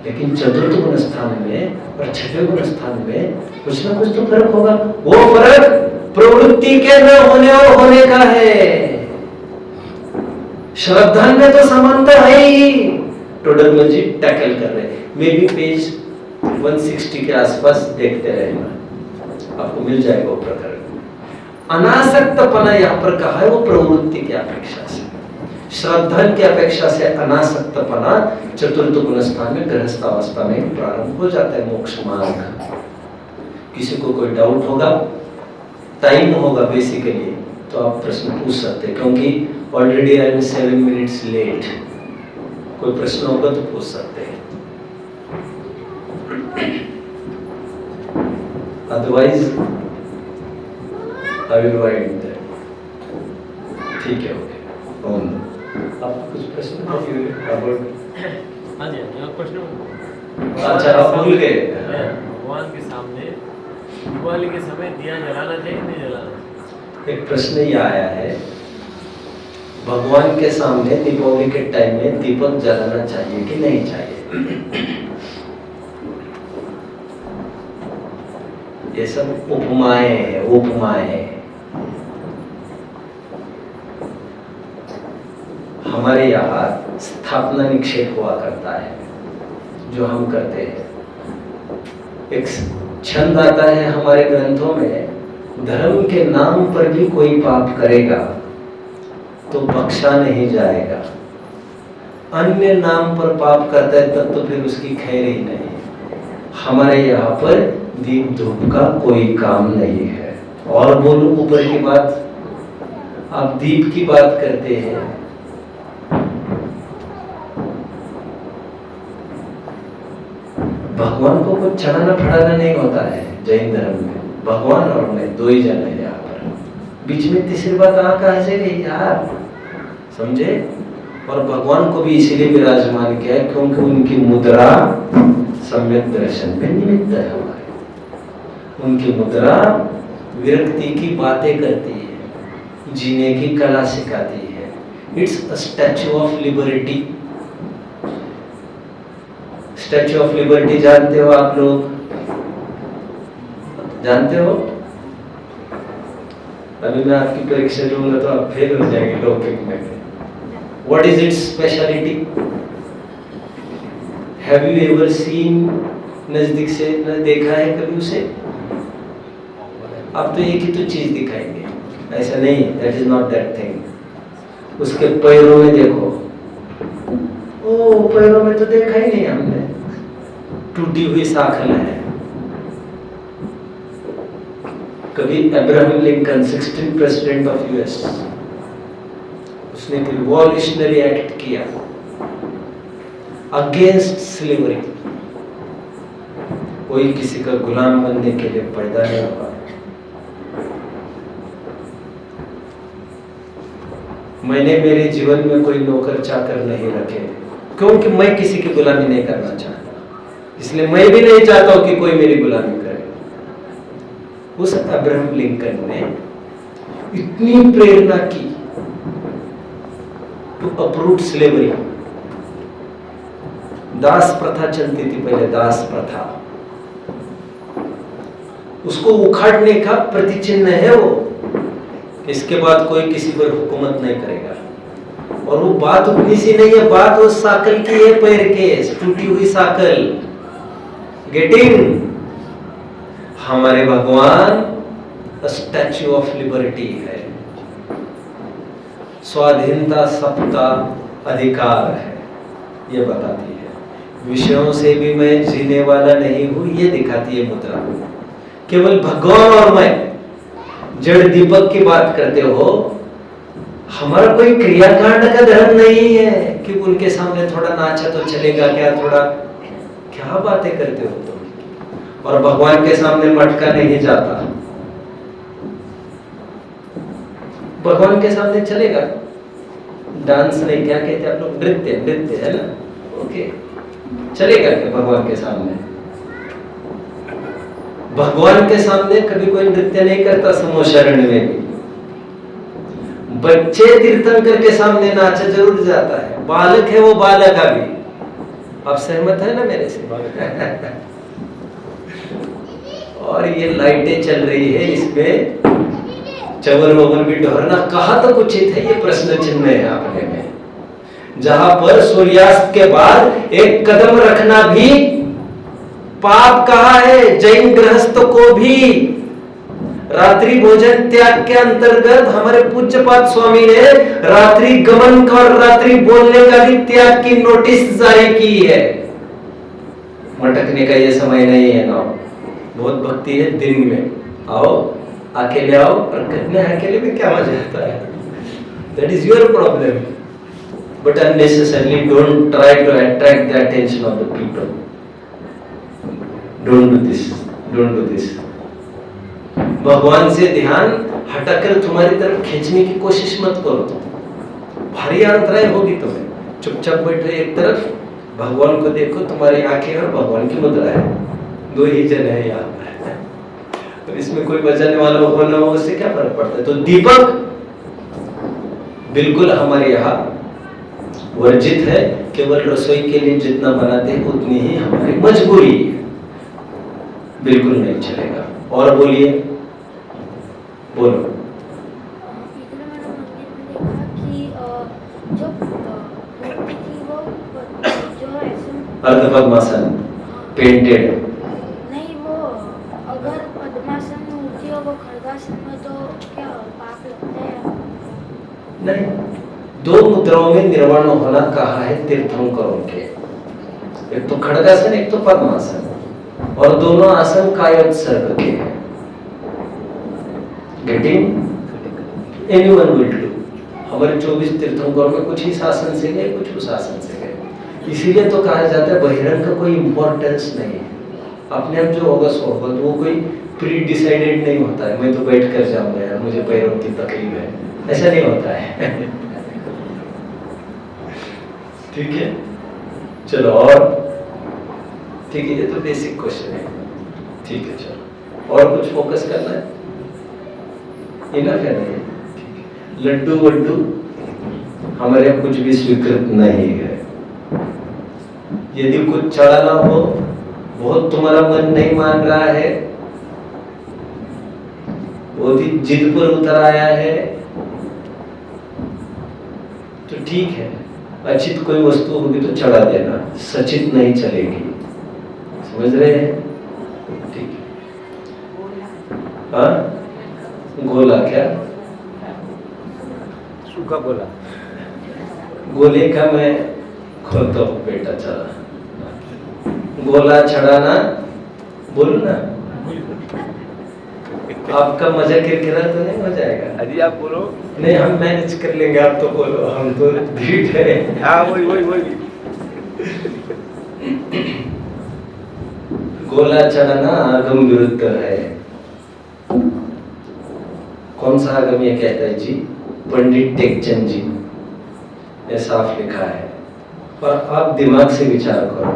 लेकिन चतुर्थ गुण स्थान में और छठे गुण स्थान में कुछ ना कुछ तो फर्क होगा। वो फर्क प्रवृत्ति के न होने और होने का है। श्रद्धा में तो समानता है ही। टोडरमल जी टैकल कर रहे हैं। मे बी पेज 160 के आसपास देखते रहना, आपको मिल जाएगा वो प्रकरण। अनासक्तपना यहाँ पर कहा है वो प्रवृत्ति की अपेक्षा से, श्रद्धा की अपेक्षा से अनासक्तपना चतुर्थ गुण स्थान में गृहस्थावस्था में प्रारंभ हो जाता है मोक्ष मार्ग। किसी को कोई डाउट होगा, टाइम होगा बेसिकली, तो आप प्रश्न पूछ सकते हैं, क्योंकि already I am 7 minutes late. कोई प्रश्न होगा तो पूछ सकते हैं, otherwise I will wait that. ठीक है, ओके। आपको कुछ प्रश्न? हाँ जी, प्रश्न। अच्छा, आप भूल गए। भगवान के सामने दिवाली के समय दिया जलाना चाहिए नहीं जलाना? एक प्रश्न ये आया है, भगवान के सामने दीपावली के टाइम में दीपक जलाना चाहिए कि नहीं चाहिए? ये सब उपमाएं हैं, उपमाएं हैं। हमारे यहाँ स्थापना निक्षेप हुआ करता है, जो हम करते हैं। एक छंद आता है हमारे ग्रंथों में, धर्म के नाम पर भी कोई पाप करेगा तो बख्शा नहीं जाएगा, अन्य नाम पर पाप करता है तब तो फिर उसकी खैर ही नहीं। हमारे यहाँ पर दीप धूप का कोई काम नहीं है। और बोलो ऊपर की बात, आप दीप की बात करते हैं, भगवान को कुछ चढ़ाना फड़ाना नहीं होता है जैन धर्म में। भगवान और मैं दो ही जन है यहाँ पर, बीच में तीसरी बात आ कहाँ से गई यार, समझे? और भगवान को भी इसीलिए विराजमान किया है क्योंकि उनकी मुद्रा सम्यक दर्शन में निमित्त है हमारे। उनकी मुद्रा विरक्ति की बातें करती है, जीने की कला सिखाती है। It's a statue of liberty. Statue of liberty जानते हो आप लोग? जानते हो? अभी मैं आपकी परीक्षा लूंगा तो आप फेल हो जाएंगे लौकिक में। What is its speciality? Have you ever seen? नजदीक से न देखा है कभी उसे? आप तो एक ही तो चीज दिखाएंगे, ऐसा नहीं, that is not that thing। उसके पैरों में देखो, ओ पैरों में तो देखा ही नहीं हमने, टूटी हुई शाखल है। कभी Abraham Lincoln 16th president of US, उसने रिवॉल्यूशनरी एक्ट किया। Against slavery. कोई किसी का गुलाम बनने के लिए पैदा नहीं हुआ। मैंने मेरे जीवन में कोई नौकर चाकर नहीं रखे, क्योंकि मैं किसी की गुलामी नहीं करना चाहता, इसलिए मैं भी नहीं चाहता हूं कि कोई मेरी गुलामी करे। उस अब्राहम लिंकन ने इतनी प्रेरणा की टू अपरूट स्लेवरी। दास प्रथा चलती थी पहले, दास प्रथा, उसको उखाड़ने का प्रतिचिन्ह है वो। इसके बाद कोई किसी पर हुकूमत नहीं करेगा। और वो बात उतनी सी नहीं है, बात वो साकल की है, पैर के टूटी हुई साकल। गेटिंग? हमारे भगवान स्टैच्यू ऑफ लिबर्टी है, स्वाधीनता सबका अधिकार है, ये बताती है। विषयों से भी मैं जीने वाला नहीं हूं, ये दिखाती है मुद्रा। केवल भगवान और मैं जड़ दीपक की बात करते हो। हमारा कोई क्रियाकांड का धर्म नहीं है कि उनके सामने थोड़ा नाचा तो चलेगा क्या, थोड़ा क्या बातें करते हो तुम। और भगवान के सामने मटका नहीं जाता, भगवान के सामने चलेगा। डांस नहीं, क्या कहते हैं आप लोग, नृत्य, नृत्य है ना, ओके, चलेगा क्या भगवान के सामने? भगवान के सामने कभी कोई नृत्य नहीं करता। समूह शरण में भी बच्चे तीर्थंकर के सामने नाचा जरूर जाता है, बालक है वो बालक अभी। आप सहमत है ना मेरे से? और ये लाइटें चल रही है, इसमें चवर ववर भी ढोरना कहाँ तक उचित है, ये प्रश्न चिन्ह है अपने में। जहां पर सूर्यास्त के बाद एक कदम रखना भी पाप कहा है। जैन गृहस्थ को भी रात्रि भोजन त्याग के अंतर्गत हमारे पूज्यपाद स्वामी ने रात्रि गमन का और रात्रि बोलने का भी त्याग की नोटिस जारी की है। मटकने का ये समय नहीं है ना, बहुत भक्ति है दिन में। आओ, अकेले आओ, और कितने अकेले में क्या मजा आता है, that is your problem. But unnecessarily don't try to attract the attention of the people. Don't do this, don't do this. भगवान से ध्यान हटाकर तुम्हारी तरफ खींचने की कोशिश मत करो, तुम भारी अंतराय होगी तुम्हें। चुपचाप बैठो एक तरफ, भगवान को देखो, तुम्हारी आंखें और भगवान की मुद्रा है, दो ही जन है यहाँ पर। तो इसमें कोई बचाने वाला हो ना हो, उससे क्या फर्क पड़ता है। तो दीपक बिल्कुल हमारे यहाँ वर्जित है। केवल रसोई के लिए जितना बनाते हैं उतनी ही हमारी मजबूरी है, बिल्कुल नहीं चलेगा। और बोलिए, बोलो। इधर मैंने मंदिर में देखा कि जो मूर्ति थी वो जो है ऐसे अर्ध पद्मासन पेंटेड। नहीं, वो अगर पद्मासन में मूर्ति हो वो खड्गासन में, तो क्या पाप लगता है? नहीं, दो मुद्राओं में निर्वाण होना कहा है तीर्थंकरों के। एक तो खड्गासन, एक तो पद्मासन, और दोनों आसन कायोत्सर्ग के हैं। गेटिंग? Anyone will do. हमारे 24 तीर्थंकरों में कुछ इस आसन से गए, कुछ उस आसन से गए। इसीलिए तो कहा जाता है बहिरंग का कोई इंपॉर्टेंस नहीं है, अपने आप जो होगा सो होगा। तो वो कोई प्री डिसाइडेड नहीं होता है, मैं तो बैठ कर जाऊंगा यार, मुझे पैरों की तकलीफ है, ऐसा नहीं होता है। ठीक है, चलो। और ठीक है, ये तो बेसिक क्वेश्चन है। ठीक है, चलो। और कुछ फोकस करना है? इनफ है नहीं? लड्डू वड्डू हमारे यहाँ कुछ भी स्वीकृत नहीं है। यदि कुछ चढ़ाना हो, बहुत तुम्हारा मन नहीं मान रहा है, बहुत ही जिद पर उतर आया है, तो ठीक है, अचित कोई वस्तु होगी तो चढ़ा देना, सचित नहीं चलेगी। समझ रहे हैं? ठीक है। हाँ, गोला क्या? सूखा गोला। गोले का मैं खोलता हूँ बेटा, चला। गोला चढ़ाना, बोलो ना। आपका मजा किरकिरा तो नहीं हो जाएगा? अजी आप बोलो। नहीं, हम मैनेज कर लेंगे, आप तो बोलो, हम तो ढीठ है। हाँ, वही वही वही। गोला चढ़ाना आगम विरुद्ध है। कौन सा आगम ये कहता है जी? पंडित टेकचंद जी ने साफ लिखा है। और आप दिमाग से विचार करो,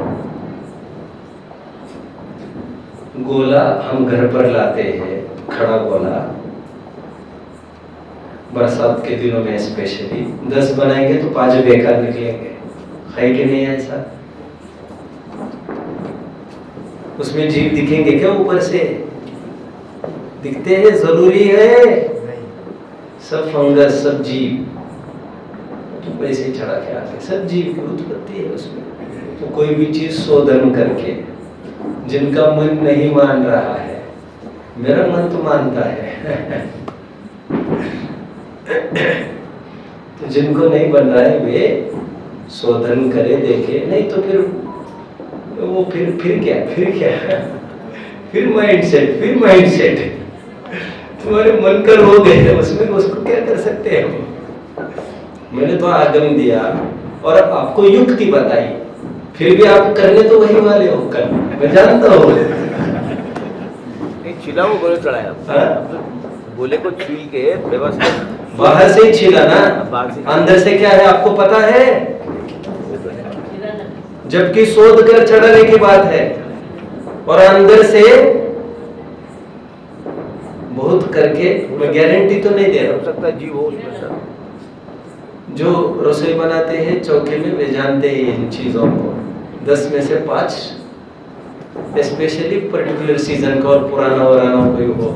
गोला हम घर पर लाते हैं, खड़ा गोला, बरसात के दिनों में स्पेशली 10 बनाएंगे तो 5 बेकार निकलेंगे, है कि नहीं ऐसा? उसमें जीव दिखेंगे क्या? ऊपर से दिखते हैं? जरूरी है? सब फंगस, सब जीव तो वैसे ही चढ़ा के आते, सब जीव की उत्पत्ति है उसमें। तो कोई भी चीज शोधन करके, जिनका मन नहीं मान रहा है, मेरा मन तो मानता है तो जिनको नहीं बन रहा है वे शोधन करे, देखे, नहीं तो फिर वो फिर क्या फिर माइंडसेट तुम्हारे मन का रोग है, उसमें उसको क्या कर सकते हैं हम? मैंने तो आगम दिया और आपको युक्ति बताई, फिर भी आप करने तो वही वाले हो, कर मैं जानता हूँ। छिला वो गोले चढ़ाया, गोले को छील के व्यवस्थित बाहर से ही छिला ना, बाहर से अंदर से क्या है आपको पता है? जबकि शोध कर चढ़ाने की बात है, और अंदर से बहुत करके, मैं गारंटी तो नहीं दे रहा हो हूं। सकता है जीव हो उसमें सर। जो रसोई बनाते हैं चौके में, वे जानते हैं इन चीजों को। 10 में से 5 स्पेशली पर्टिकुलर सीजन का, और पुराना वराना कोई हो,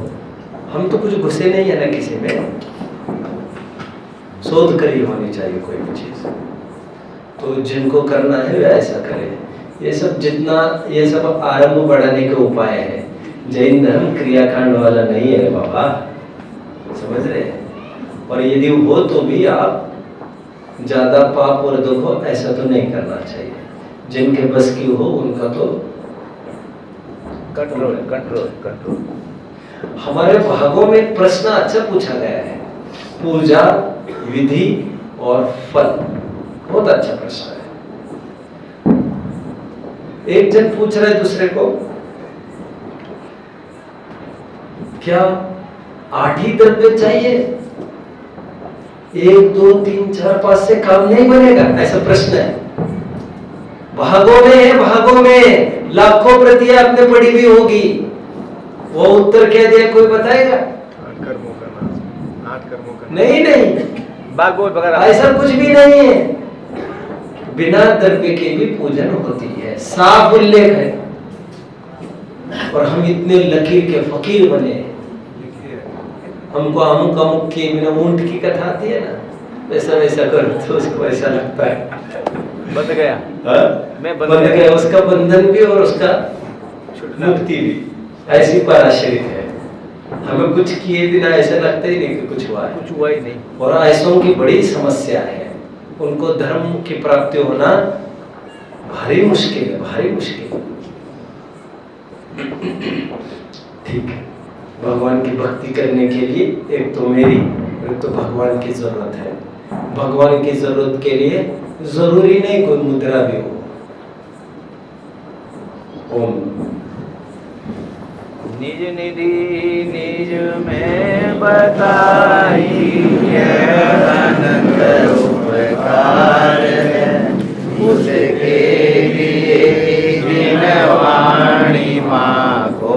हम तो कुछ घुसे नहीं है ना किसी में, शोध करी होनी चाहिए कोई भी चीज। तो जिनको करना है वे ऐसा करें। ये सब जितना, ये सब आरंभ बढ़ाने के उपाय है। जैन धर्म क्रियाकांड वाला नहीं है बाबा, समझ रहे हैं? और यदि हो तो भी आप ज्यादा पाप और दुख हो ऐसा तो नहीं करना चाहिए। जिनके बस की हो उनका तो कंट्रोल। हमारे भागों में एक प्रश्न अच्छा पूछा गया है, पूजा विधि और फल, बहुत अच्छा प्रश्न है। एक जन पूछ रहा है दूसरे को, क्या 8 ही द्रव्य चाहिए? 1 2 3 4 5 से काम नहीं बनेगा? ऐसा प्रश्न है। भागों में है, भागों में लाखों प्रतियां आपने पढ़ी भी होगी। वो उत्तर क्या दिया कोई बताएगा? 8 कर्मों का नहीं, बाग बोल वगैरह ऐसा कुछ भी नहीं है। बिना द्रव्य के भी पूजन होती है, साफ उल्लेख है। और हम इतने लकीर के फकीर बने, हमको अमुक के बिना ऊंट की कथा आती है ना, वैसा करो तो उसको ऐसा लगता है बंद गया। मैं बंध गया, उसका बंधन भी और उसका मुक्ति भी। ऐसी पराशरित है, हमें कुछ किए बिना ऐसा लगता ही नहीं कि कुछ हुआ है। कुछ हुआ ही नहीं। और ऐसों की बड़ी समस्या है, उनको धर्म की प्राप्ति होना भारी मुश्किल है, भारी मुश्किल। ठीक है, भगवान की भक्ति करने के लिए एक तो मेरी, एक तो भगवान की जरूरत है। भगवान की जरूरत के लिए जरूरी नहीं कोई मुद्रा भी हो। ओम निज निधि निज में बताई अनंत उपकार है, उसके लिए वाणी माँ को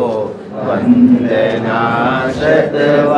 वंदना सतवा।